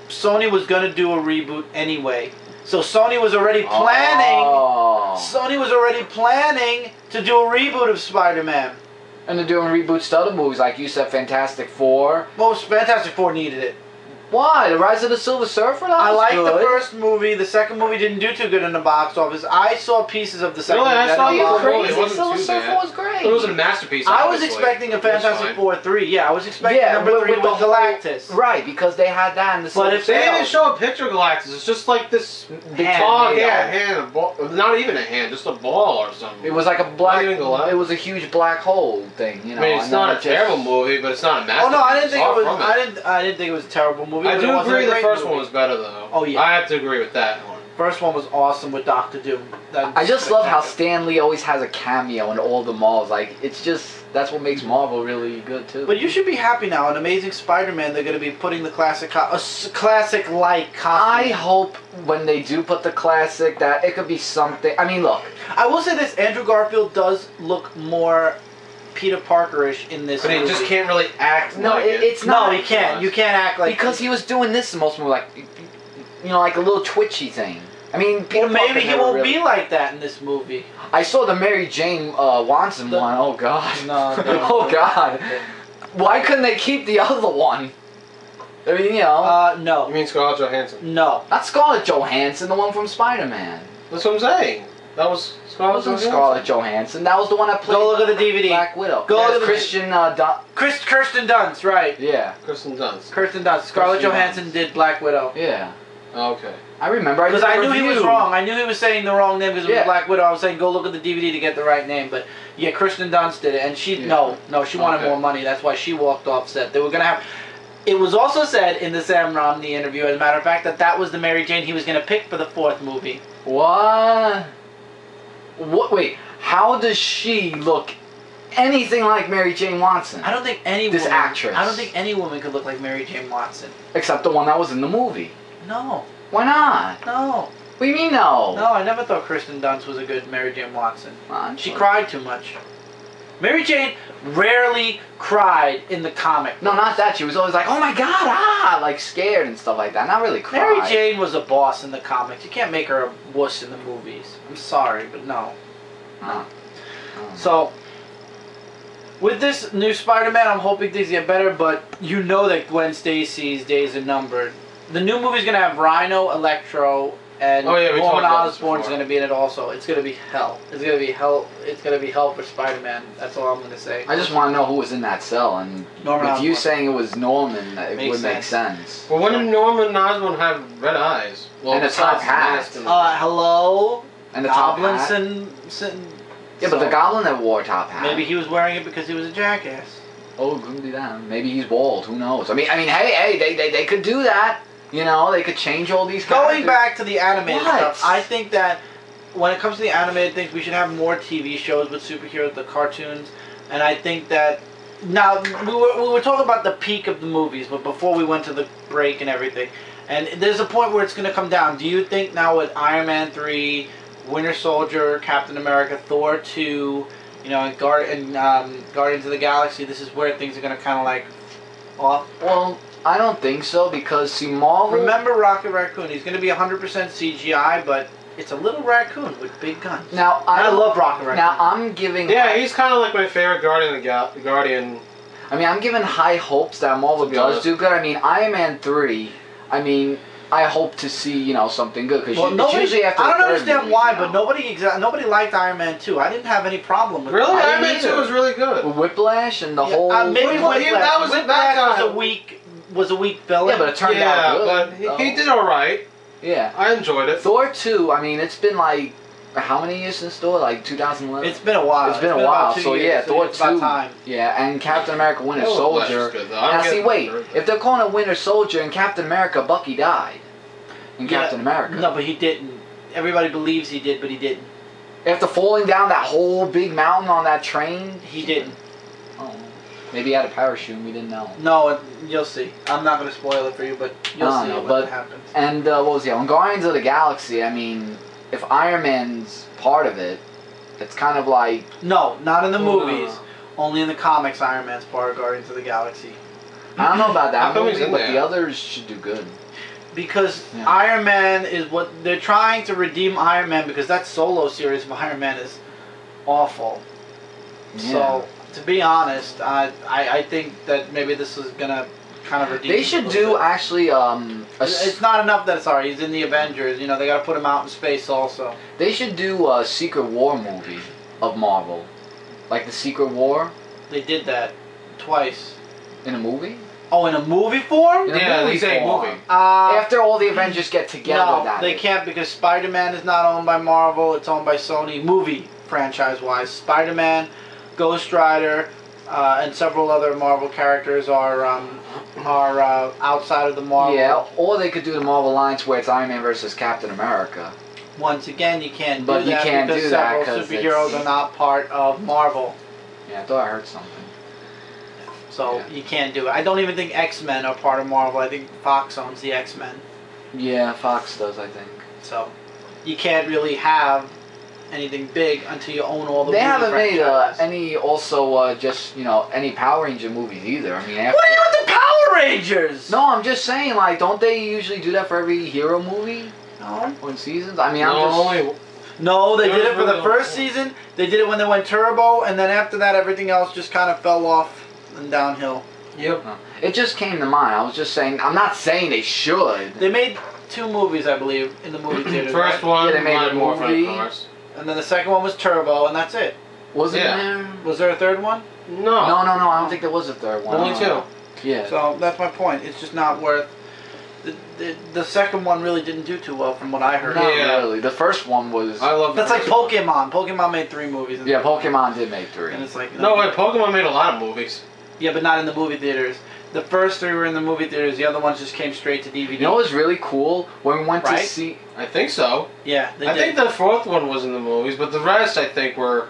Sony was going to do a reboot anyway. So Sony was already planning, Sony was already planning to do a reboot of Spider-Man. And they're doing reboots to other movies, like you said, Fantastic Four. Well, Fantastic Four needed it. Why? The Rise of the Silver Surfer? I liked the first movie. The second movie didn't do too good in the box office. I saw pieces of the second movie. I saw the movie. It wasn't Silver Surfer was great. It wasn't a masterpiece. I was expecting a Fantastic Four 3. Yeah, I was expecting number 3 with the Galactus. Right, because they had that in the But if they didn't show a picture of Galactus, it's just like this tall hand, a ball, not even a hand, just a ball or something. It was like a black. Not even Galactus. It was a huge black hole thing, I mean, it's not a terrible movie, but it's not a masterpiece. Oh no, I didn't think it was. I didn't think it was a terrible movie. I do agree the first one was better though. Oh yeah, I have to agree with that one. First one was awesome with Doctor Doom. I just love how Stan Lee always has a cameo in all the malls. Like, it's just, that's what makes Marvel really good too. But you should be happy now. In Amazing Spider-Man, they're going to be putting the classic-like costume. I hope when they do put the classic that it could be something. I mean, look. I will say this: Andrew Garfield does look more Peter Parker-ish in this movie. But he just can't really act. No, like it's not. No, he can't. You can't act like because he was doing this in most movies, like, like a little twitchy thing. I mean, Peter maybe he won't really be like that in this movie. I saw the Mary Jane Watson one. Oh God. No. Oh God. Why couldn't they keep the other one? I mean, no. You mean Scarlett Johansson? No. Not Scarlett Johansson, the one from Spider-Man. That's what I'm saying. That was Scarlett Johansson. Scarlett Johansson. That was the one that played. Go look at the DVD. Black Widow. Go look at the Christian Kirsten Dunst, right? Yeah. Kristen Dunst. Kirsten Dunst. Scarlett Johansson did Black Widow. Yeah. Oh, okay. I remember. Because I knew he was wrong. I knew he was saying the wrong name because it was Yeah. Black Widow. I was saying go look at the DVD to get the right name. But yeah, Kristen Dunst did it, and she she wanted more money. That's why she walked off set. They were gonna have. It was also said in the Sam Romney interview, as a matter of fact, that was the Mary Jane he was gonna pick for the fourth movie. What? What? Wait. How does she look anything like Mary Jane Watson? I don't think any This woman, actress. I don't think any woman could look like Mary Jane Watson. Except the one that was in the movie. No. Why not? No. What do you mean no? No, I never thought Kristen Dunst was a good Mary Jane Watson. She Well, cried too much. Mary Jane rarely cried in the comic. No, not that. She was always like, oh my God, like scared and stuff like that. Not really cry. Mary Jane was a boss in the comics. You can't make her a wuss in the movies. I'm sorry, but no. So, with this new Spider-Man, I'm hoping things get better, but you know that Gwen Stacy's days are numbered. The new movie's going to have Rhino, Electro, and Norman Osborn's going to be in it also. It's going to be hell. It's going to be hell. It's going to be hell for Spider-Man. That's all I'm going to say. I just want to know who was in that cell, and Norman with you Osborn. saying it was Norman, it Makes would make sense. Well, when did Norman Osborn have red eyes? Well, And a top besides the hat. mask and- Hello? And the top Goblin hat. Yeah, but the Goblin that wore a top hat. Maybe he was wearing it because he was a jackass. Oh, couldn't be that. Maybe he's bald. Who knows? I mean, hey, they could do that. You know, they could change all these characters. Going back to the animated What? stuff, I think that when it comes to the animated things, we should have more TV shows with superheroes, the cartoons, and I think that now we were talking about the peak of the movies, but before we went to the break and everything, and there's a point where it's going to come down. Do you think now with Iron Man 3, Winter Soldier, Captain America, Thor 2, and Guardians of the Galaxy, this is where things are going to kind of like off? Well, I don't think so because see, Marvel. Remember Rocket Raccoon? He's going to be 100% CGI, but it's a little raccoon with big guns. Now I love Rocket Raccoon. Now I'm giving. Yeah, he's kind of like my favorite Guardian. I mean, I'm giving high hopes that Marvel does do good. I mean, Iron Man 3. I mean, I hope to see something good because usually after. I don't the third understand movie, why, but nobody liked Iron Man 2. I didn't have any problem with it. Really, Iron Man 2 was really good. With Whiplash and the whole. Maybe Whiplash. Whiplash was a weak was a weak villain. Yeah, but it turned out good. but he did all right. Yeah. I enjoyed it. Thor 2, I mean, it's been like, how many years since Thor? Like 2011? It's been a while. It's been a while, about 2 so years, yeah, Thor it's about 2. time. Yeah, and Captain America Winter Oh, Flash Soldier. is good, though. I don't Now, see, get wait, hurt. if they're calling it Winter Soldier and Captain America, Bucky died in Yeah, Captain America. No, but he didn't. Everybody believes he did, but he didn't. After falling down that whole big mountain on that train? He didn't. Oh, maybe he had a parachute and we didn't know. No, you'll see. I'm not going to spoil it for you, but you'll see what happens. And what was the on Guardians of the Galaxy? I mean, if Iron Man's part of it, it's kind of like No, not in the movies. Only in the comics, Iron Man's part of Guardians of the Galaxy. I don't know about How that come he's movie, in but there? the others should do good. Because Yeah. Iron Man is what they're trying to redeem Iron Man, because that solo series of Iron Man is awful. Yeah. So, to be honest, I think that maybe this is gonna kind of redeem. They it a should little do bit. actually It's not enough that he's in the Avengers. You know, they got to put him out in space also. they should do a Secret War movie of Marvel, like the Secret War They did that twice. in a movie. Oh, in a movie form? In a Yeah, movie they say form. movie. After all the Avengers get together, No, that they is. can't, because Spider-Man is not owned by Marvel. It's owned by Sony. Movie franchise-wise, Spider-Man, Ghost Rider, and several other Marvel characters are outside of the Marvel. Yeah, or they could do the Marvel Alliance where it's Iron Man versus Captain America. Once again, you can't But do you that can't because do that several 'cause superheroes it's- are not part of Marvel. Yeah, I thought I heard something. So Yeah. you can't do it. I don't even think X-Men are part of Marvel. I think Fox owns the X-Men. Yeah, Fox does, I think. So you can't really have anything big until you own all the They movie haven't made franchises. any also just any Power Ranger movies either. I mean, after, What do you want the Power Rangers? no, I'm just saying, like, don't they usually do that for every hero movie No. or in seasons? I mean, No, I'm just only No, they There did was it for the really first no- season. They did it when they went turbo, and then after that, everything else just kind of fell off and downhill. Yep. it just came to mind. I was just saying. I'm not saying they should. They made 2 movies, I believe, in the movie theaters. First right? one, Yeah, they made mine a more fun, movie. of course. And then the second one was turbo, and that's it. Wasn't Yeah. there? Was there a third one? No. No, I don't think there was a third one. Only 2. Yeah. So that's my point. It's just not worth. The second one really didn't do too well, from what I heard. Not Yeah. really. The first one was. I love That's the like first one. Pokemon. Pokemon made 3 movies. Yeah, Pokemon did make 3. And it's like No, wait, Pokemon made a lot of movies. Yeah, but not in the movie theaters. The first 3 were in the movie theaters. The other ones just came straight to DVD. You know what was really cool when we went Right? to see? I think so. Yeah, they I did. think the 4th one was in the movies, but the rest I think were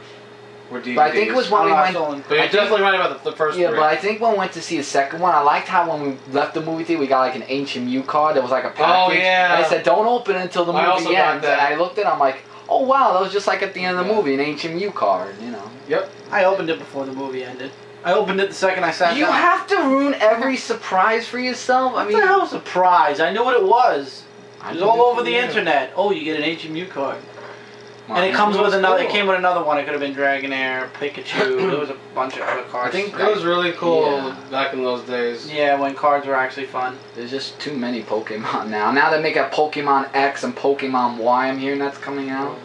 DVDs. But I think it was when we went. But you're definitely right about the first Yeah, 3. but I think when we went to see the second one, I liked how when we left the movie theater, we got like an ancient Mew card. There was like a package. yeah. And it said, "Don't open it until the I also movie got ends." that. And I looked at it, I'm like, "Oh wow, that was just like at the end of the Yeah. movie, an ancient Mew card." Yep. I opened it before the movie ended. I opened it the second I sat You down. have to ruin every surprise for yourself. I What mean, the hell surprise? I knew what it was. I It was did all it over for the you. internet. Oh, you get an HMU card. Well, And it comes with That's another. It cool. came with another one. It could have been Dragonair, Pikachu. There was a bunch of other cards. I think That was really cool Yeah. back in those days. Yeah, when cards were actually fun. There's just too many Pokemon now. Now they make a Pokemon X and Pokemon Y. I'm hearing that's coming out.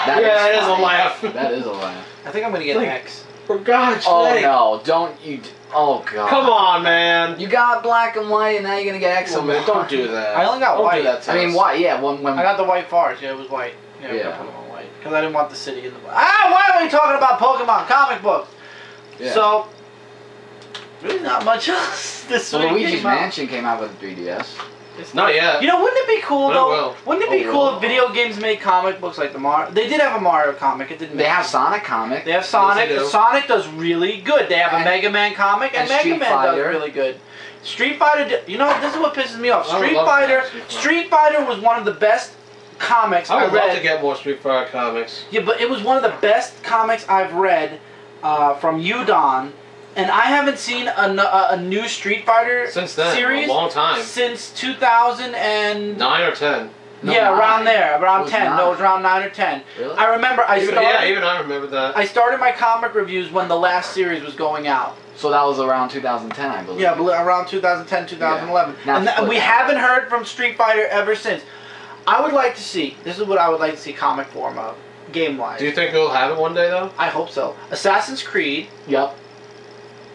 That is a funny. laugh. That is a laugh. I think I'm gonna get Like- X. For God's Oh sake. no! Don't you? Oh god! Come on, man. You got black and white, and now you're gonna get X Come and on, Y. don't do that. I only got Don't white. Do that to I mean, us. why? Yeah, when I got the white forest. Yeah, it was white. Yeah, Yeah. I put them on white because I didn't want the city in the. Why are we talking about Pokemon comic books? Yeah. So, really not much else this So week. Luigi's came out. Mansion came out with 3DS. Not yet. You know, wouldn't it be cool But it though? will. Wouldn't it be Oh, cool will. if video games made comic books like the Mario? They did have a Mario comic. It didn't. They make have sense. Sonic comic. They have Sonic. Yes, they do. Sonic does really good. They have a And- Mega Man comic, and and Mega Street Man Fighter. does really good. Street Fighter, you know, this is what pisses me off. I would Street love to Fighter, have Street Fighter. Street Fighter was one of the best comics I would read. love to get more Street Fighter comics. Yeah, but it was one of the best comics I've read from Udon, and I haven't seen a new Street Fighter Since then, series a long time. since 2000 and 9 or 10. No, yeah, 9. around there, It around was 10. 9. No, it was around 9 or 10. Really? I remember Even I remember that. I started my comic reviews when the last series was going out. So that was around 2010, I believe. Yeah, around 2010, 2011. Yeah. And Now, we haven't heard from Street Fighter ever since. I would like to see, this is what I would like to see comic form of, game-wise. Do you think we'll have it one day, though? I hope so. Assassin's Creed, Yep.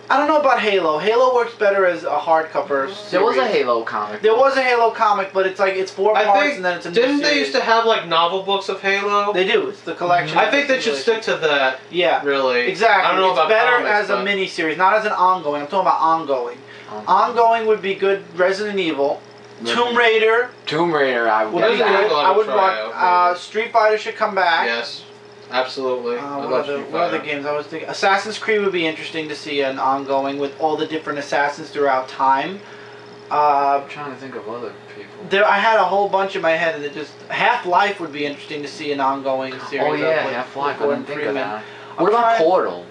I don't know about Halo. Halo works better as a hardcover series. There was a Halo comic. There was a Halo comic, but it's like it's 4 I parts think, and then it's a new didn't they series. used to have like novel books of Halo? They do. It's the collection. I think they should stick to that. Yeah. Really. Exactly. I don't know it's about better comics, as a but- mini series, not as an ongoing. I'm talking about ongoing. Ongoing would be good. Resident Evil, Tomb Raider. Tomb Raider, I Would would. be Resident good. Evil I I would would try watch. out, Street Fighter should come back. Yes. Absolutely. I What love other, Street what other Fighter. games I was thinking? Assassin's Creed would be interesting to see an ongoing with all the different assassins throughout time. I'm trying to think of other people. I had a whole bunch in my head, and it just Half-Life would be interesting to see an ongoing series. Oh yeah, with Half-Life. I Gordon didn't think of Freeman. that. I'm What about trying- Portal?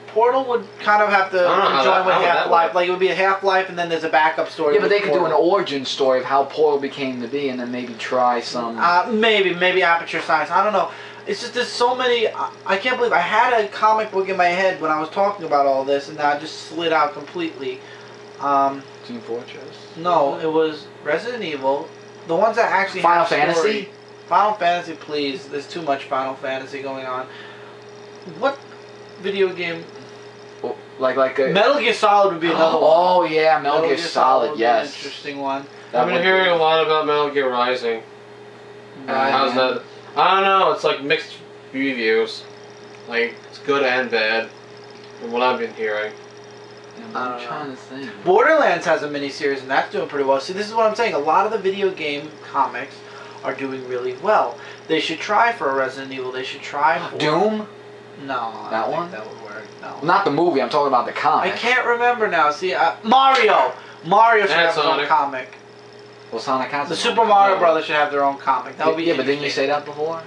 Portal would kind of have to I don't know how join that- with how would that Half-Life. work? Like it would be a Half-Life, and then there's a backup story. Yeah, but with they could do an Portal. origin story of how Portal became to be, and then maybe try some. Maybe Aperture Science. I don't know. It's just there's so many. I can't believe I had a comic book in my head when I was talking about all this, and now it just slid out completely. Team Fortress. No, it was Resident Evil. The ones that actually Final have story. Fantasy? Final Fantasy, please. There's too much Final Fantasy going on. What video game? Like a. Metal Gear Solid would be another one. Oh yeah, Metal Gear Solid. would be an Yes. interesting one. I've been would hearing be- a lot about Metal Gear Rising. How's that? I don't know. It's like mixed reviews. Like it's good and bad, from what I've been hearing. I'm trying to think. Borderlands has a miniseries, and that's doing pretty well. See, this is what I'm saying. A lot of the video game comics are doing really well. They should try for a Resident Evil. They should try for Doom? No, I That don't think one? that would work. No. Not the movie. I'm talking about the I comic. can't remember now. See, Mario. Mario should And have his own Sonic. comic. Well, Sonic has The his Super own Mario No. Brothers should have their own comic. That would be Yeah, but didn't you interesting. say that before?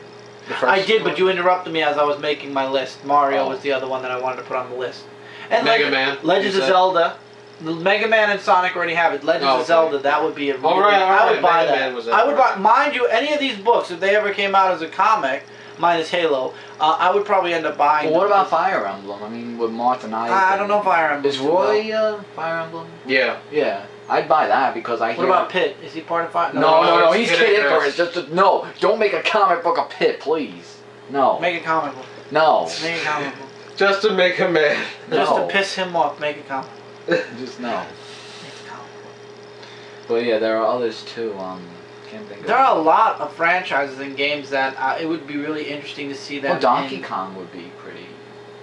The first I did, but one? you interrupted me as I was making my list. Mario Oh. was the other one that I wanted to put on the list. And Mega Man, Legends you of said? Zelda. Mega Man and Sonic already have it. Legends Oh, of okay. Zelda, that would be a really, All right, all I right, would buy Mega that. Man was I would buy, right. mind you, any of these books, if they ever came out as a comic, minus Halo, I would probably end up buying Well, what them. about Fire Emblem? I mean, with Martin I don't know Fire Emblem. Is too well. Roy Fire Emblem? Yeah. Yeah, I'd buy that because I hear. What about Pitt? Is he part of Fire? No, it's he's Kid Kid Icarus. Icarus. Just no, don't make a comic book of Pit, please. No, Make a comic book. no, Make a comic book. Just to make a man. Just to No. piss him off, make a comic book. just no. Make a comic book. But yeah, there are others too. Can't think of. There are a lot of franchises and games that it would be really interesting to see them. Well, Donkey in. Kong would be pretty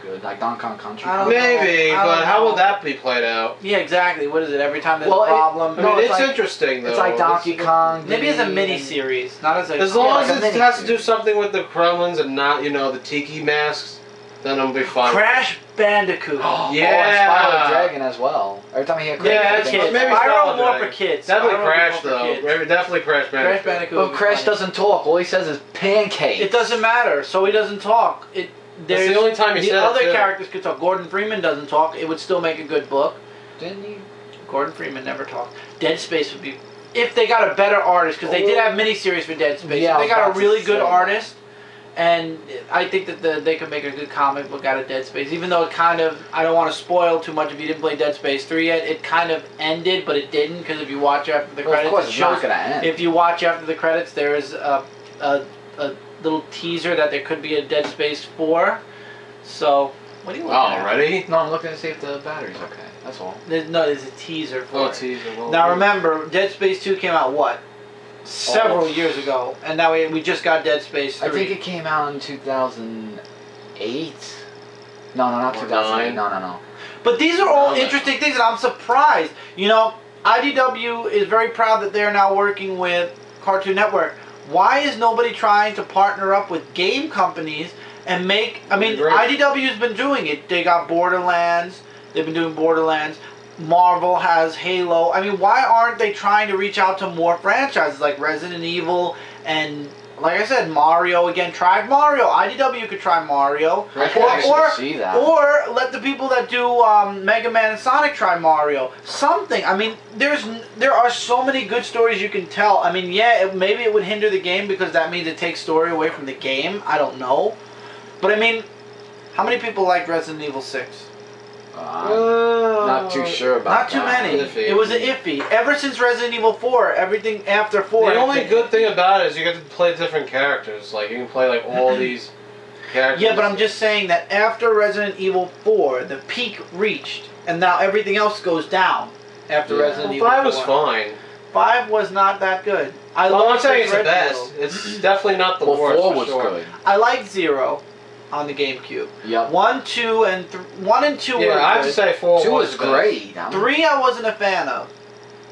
good, like Donkey Kong Country. I don't Maybe, know. I don't but how know. will that be played out? Yeah, exactly. What is it? Every time there's Well, a problem. I mean, No, it's it's like- interesting though. It's like Donkey Kong. Maybe as a Diddy, mini and- series, not as a. As long like as a it mini has to do series. something with the Kremlins and not, the tiki masks, then I'll be fine. Crash Bandicoot. Oh, Yeah. Spyro the Dragon as well. Every time I hear Crash, Yeah, I it's think kids. maybe Spyro Spyro more for Dragon. kids. Definitely Spyro would be Crash more for though. kids. Maybe definitely Crash Bandicoot. Crash Bandicoot. Well, would be Crash funny. doesn't talk. All he says is pancakes. It doesn't matter. So he doesn't talk. That's the only time he the said it, other too. characters could talk. Gordon Freeman doesn't talk. It would still make a good book. Didn't he? Gordon Freeman never talked. Dead Space would be if they got a better artist because they did have miniseries for Dead Space. Yeah, If I they was got about a to really say good that. artist, and I think that they could make a good comic book out of Dead Space. Even though it kind of, I don't want to spoil too much if you didn't play Dead Space 3 yet. It kind of ended, but it didn't because if you watch after the Well, of credits, course, it it's not shows. gonna end. If you watch after the credits, there is a little teaser that there could be a Dead Space 4. So, what do you looking at? Already? No, I'm looking to see if the battery's okay. That's all. There's a teaser for Oh, it. teaser. Well, Now remember, Dead Space 2 came out what? Several years ago, and now we just got Dead Space 3. I think it came out in 2008. No, not Or 2008. nine. No. But these are all No, no. interesting things, and I'm surprised. IDW is very proud that they're now working with Cartoon Network. Why is nobody trying to partner up with game companies and make... I mean, Great. IDW's been doing it. They got Borderlands. They've been doing Borderlands. Marvel has Halo. I mean, why aren't they trying to reach out to more franchises like Resident Evil and, like I said, Mario again? Try Mario. IDW could try Mario. I could actually see that. Or let the people that do Mega Man and Sonic try Mario. Something. I mean, there are so many good stories you can tell. I mean, yeah, maybe it would hinder the game because that means it takes story away from the game. I don't know. But I mean, how many people like Resident Evil 6? Not too sure about Not too that. many. Iffy. It was iffy. Ever since Resident Evil 4, everything after 4. The has only been good iffy. thing about it is you get to play different characters. Like, you can play, like, all these characters. Yeah, but I'm just saying that after Resident Evil 4, the peak reached. and now everything else goes down after Resident Evil 5 was 4. fine. 5 was not that good. I'm not saying it's the Red best. Bull. It's definitely not the Well, worst. 4 for was sure. good. I liked 0 on the GameCube. Yep. 1, 2, and 1 and 2 were Yeah, I have to good. say 4 2 was was the best. great. 3 I wasn't a fan of.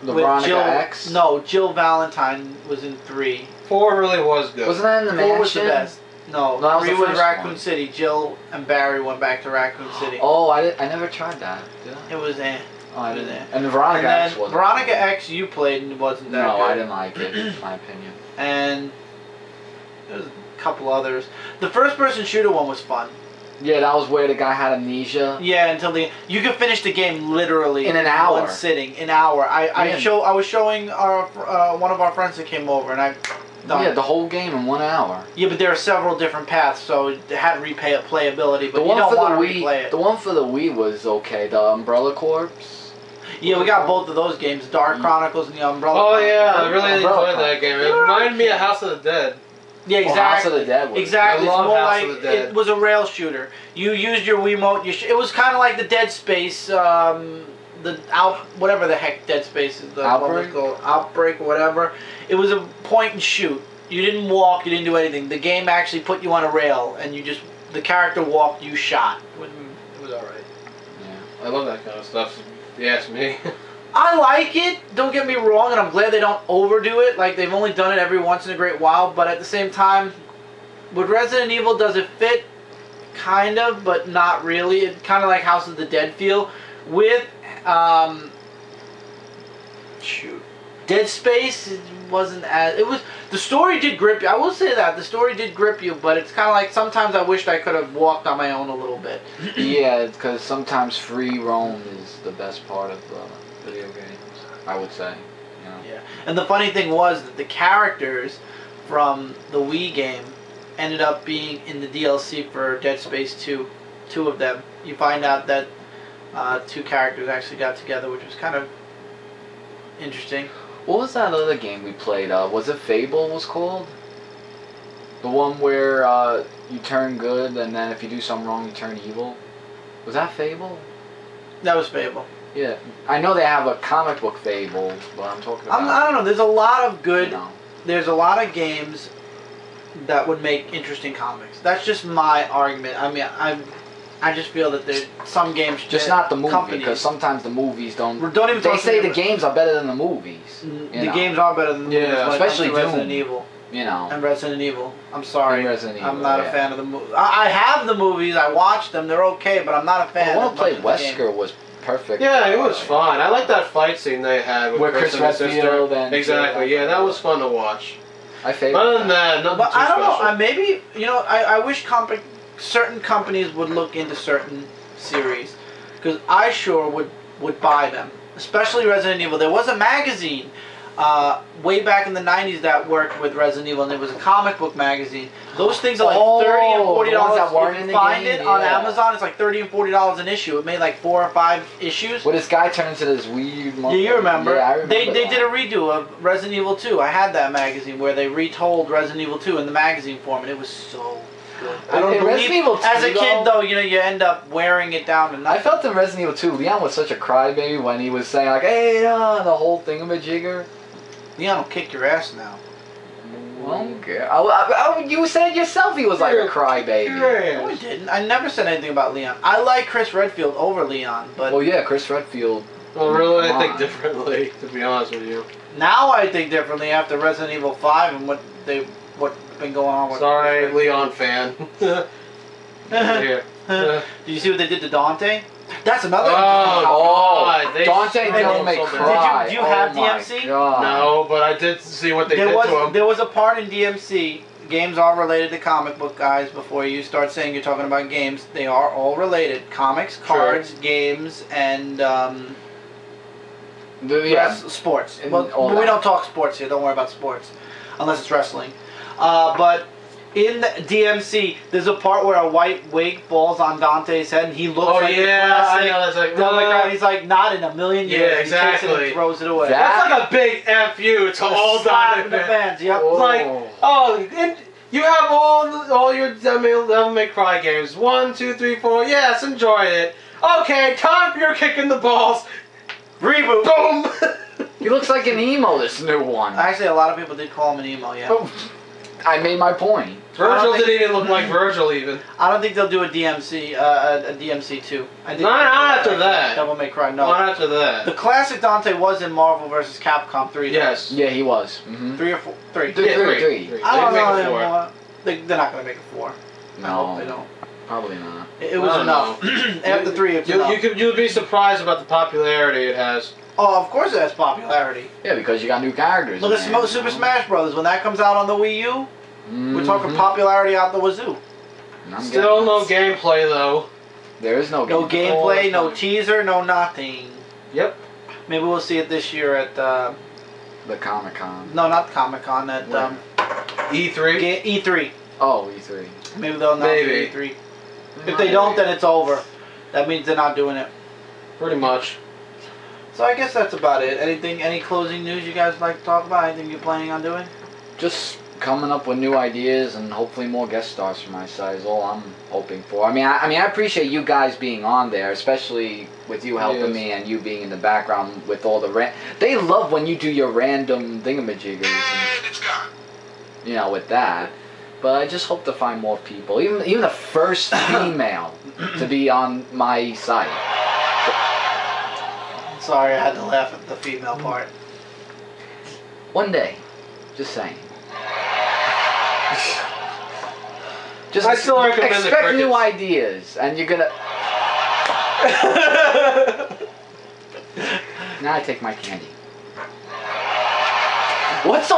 The With Veronica Jill, X. No, Jill Valentine was in 3. 4 really was good. Wasn't that in the 4 mansion? was the best. No, No, that was 3 the was first Raccoon one. City. Jill and Barry went back to Raccoon City. Oh, I never tried that. Did I? It was Oh, I it was didn't. And the Veronica And X then wasn't. Veronica X you played and it wasn't that No, good. I didn't like it. In my opinion. And there's a couple others. The first person shooter one was fun. Yeah, that was where the guy had amnesia. Yeah, until you could finish the game literally In an hour. one sitting, an hour. I was showing our one of our friends that came over and I done. Yeah, the whole game in 1 hour. Yeah, but there are several different paths, so it had replayability, but The you one don't for the want to Wii, replay it. the one for the Wii was okay. The Umbrella Corps. Yeah, we got both of those games, Dark Chronicles and the Umbrella. Oh Chronicles. yeah, I really Umbrella enjoyed that game. It reminded me of House of the Dead. Yeah, Well, exactly. House of the Dead was. Exactly. I It's love more House like of the Dead. it was a rail shooter. You used your Wiimote. It was kind of like the Dead Space, whatever the heck Dead Space is. The one was Outbreak? called Outbreak or whatever. It was a point and shoot. You didn't walk. You didn't do anything. The game actually put you on a rail, and the character walked. You shot. It was all right. Yeah. I love that kind of stuff. If you ask me. I like it, don't get me wrong, and I'm glad they don't overdo it. Like, they've only done it every once in a great while, but at the same time, with Resident Evil, does it fit? Kind of, but not really. It kind of like House of the Dead feel. With, Dead Space, it wasn't as... the story did grip you. I will say that. The story did grip you, but it's kind of like sometimes I wished I could have walked on my own a little bit. Yeah, because sometimes free roam is the best part of video games. I would say. You know? Yeah, and the funny thing was that the characters from the Wii game ended up being in the DLC for Dead Space 2. 2 of them. You find out that 2 characters actually got together, which was kind of interesting. What was that other game we played? Was it Fable was called? The one where you turn good and then if you do something wrong you turn evil? Was that Fable? That was Fable. Yeah. I know they have a comic book Fable, but I'm talking about... I don't know. There's a lot of good... You know. There's a lot of games that would make interesting comics. That's just my argument. I mean, I just feel that there's some games... Just not the movie, companies- because sometimes the movies don't... Don't even They talk say about- the games are better than the movies. The games are better than the movies, when it comes especially to Resident Doom. Evil. You know. And Resident Evil. I'm sorry. And Resident Evil, I'm not a yeah. fan of the movie. I have the movies. I watch them. They're okay, but I'm not a fan. The one as who played much as the game. Wesker was perfect. Yeah, it was fun. I like that fight scene they had with Where Chris and his sister. Redfield and- Exactly. Yeah, that was fun to watch. I favorite Other than that, nothing But too I don't know. special. Maybe I wish certain companies would look into certain series, because I sure would buy them. Especially Resident Evil. There was a magazine way back in the 90s that worked with Resident Evil, and it was a comic book magazine. Those things are like $30 and $40. the ones that weren't If in you the find game, it on yeah. Amazon, it's like $30 and $40 an issue. It made like 4 or 5 issues. Well, this guy turned into this weird... Yeah, you remember. Yeah, I remember They that. did a redo of Resident Evil 2. I had that magazine where they retold Resident Evil 2 in the magazine form, and it was so good. I don't In believe, Resident Evil 2, as a kid, though, though, you end up wearing it down to I nothing. felt in Resident Evil 2, Leon was such a crybaby when he was saying like, hey, the whole thingamajigger. Leon will kick your ass now. Okay. You said yourself he was like a crybaby. No, I didn't. I never said anything about Leon. I like Chris Redfield over Leon, but Well, yeah, Chris Redfield. Well, really, Come I think on. differently, to be honest with you. now I think differently after Resident Evil 5 and what's been going on with Sorry, Chris Leon fan. Redfield. Here. Did you see what they did to Dante? That's another. Oh, God, they Dante screwed Devil him May so bad. Cry. Do you have Oh my DMC? God. No, but I did see what they did to him. There was a part in DMC. Games are related to comic book, guys. Before you start saying you're talking about games, they are all related. Comics, cards, games, and Yeah. sports. And Well, all we that. don't talk sports here. Don't worry about sports, unless it's wrestling. But in the DMC, there's a part where a white wig falls on Dante's head, and he looks Oh, like yeah, the I classic know, that's like, Devil May Cry. He's like, not in a million years. Yeah, He takes it exactly. and throws it away. That- That's like a big FU to all Slap Dante in the fans. fans. Yep. Oh. It's like, oh, and you have all your Devil May Cry games. 1, 2, 3, 4. Yes, enjoy it. Okay, time for your kick in the balls. Reboot. Boom. He looks like an emo, this new one. Actually, a lot of people did call him an emo. Yeah. Oh, I made my point. Virgil didn't even look like Virgil even. I don't think they'll do a DMC, a DMC 2. I think Not after that. Devil May Cry. No. Not after that. The classic Dante was in Marvel vs. Capcom 3. though. Yes. Yeah, he was. Mm-hmm. 3 or 4. 3. Yeah, three. I don't They know make it 4. anymore. They're not gonna make it 4. I hope they No, don't. probably not. It was enough. After 3, it's enough. You'd be surprised about the popularity it has. Oh, of course it has popularity. Yeah, because you got new characters. Look in at there, Super you know? Smash Brothers. When that comes out on the Wii U, we're talking popularity out the wazoo. I'm Still no getting- gameplay though. There is no No gameplay. gameplay, no teaser, no nothing. Yep. Maybe we'll see it this year at The Comic Con. no, not Comic Con, at Where? E3. E3. Oh, E3. Maybe they'll announce it Maybe. at E3. If they don't, then it's over. That means they're not doing it. Pretty much. So I guess that's about it. Any closing news you guys like to talk about? Anything you're planning on doing? Just coming up with new ideas and hopefully more guest stars from my side is all I'm hoping for. I mean, I appreciate you guys being on there, especially with you helping Yes. me and you being in the background with all the They love when you do your random thingamajiggers and, It's gone. you know, with that. But I just hope to find more people, even the first female to be on my site. Sorry, I had to laugh at the female part. One day, just saying. Just I still recommend the expect new crickets. ideas, and you're gonna. Now I take my candy. What's so?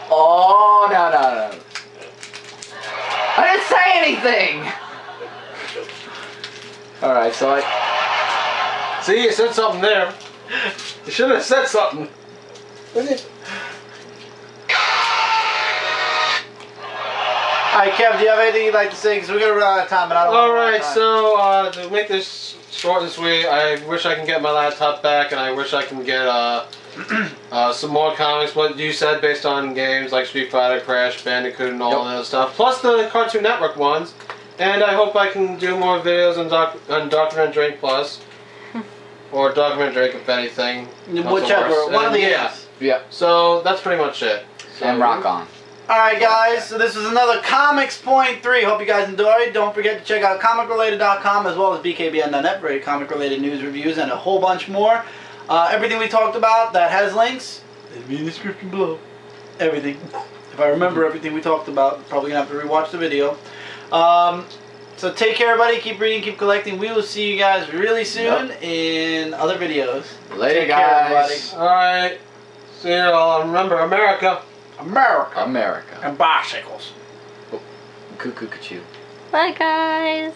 Oh no! I didn't say anything. All right, so I. See, you said something there. You should have said something. Alright, Kev, do you have anything you'd like to say? Because we're going to run out of time, and I don't want to run out Alright, of time. so to make this short and sweet, I wish I can get my laptop back, and I wish I can get some more comics, what you said, based on games like Street Fighter, Crash, Bandicoot, and all that stuff, plus the Cartoon Network ones. And I hope I can do more videos on Document Drake Plus. Or Document Drake, if anything. Whichever, worse. one of the yeah. ends. Yep. So that's pretty much it. So, And rock on. Alright guys, so this was another Comics Point 3. Hope you guys enjoyed. Don't forget to check out comicrelated.com as well as BKBN.net for comic related news, reviews, and a whole bunch more. Everything we talked about that has links, it'll be in the description below. Everything. If I remember everything we talked about, probably going to have to rewatch the video. So take care everybody, keep reading, keep collecting. We will see you guys really soon in other videos. Later, Take care, everybody. guys. Alright. See you all. Remember, America. America. America. And bicycles. Cuckoo, cuckoo. Bye, guys.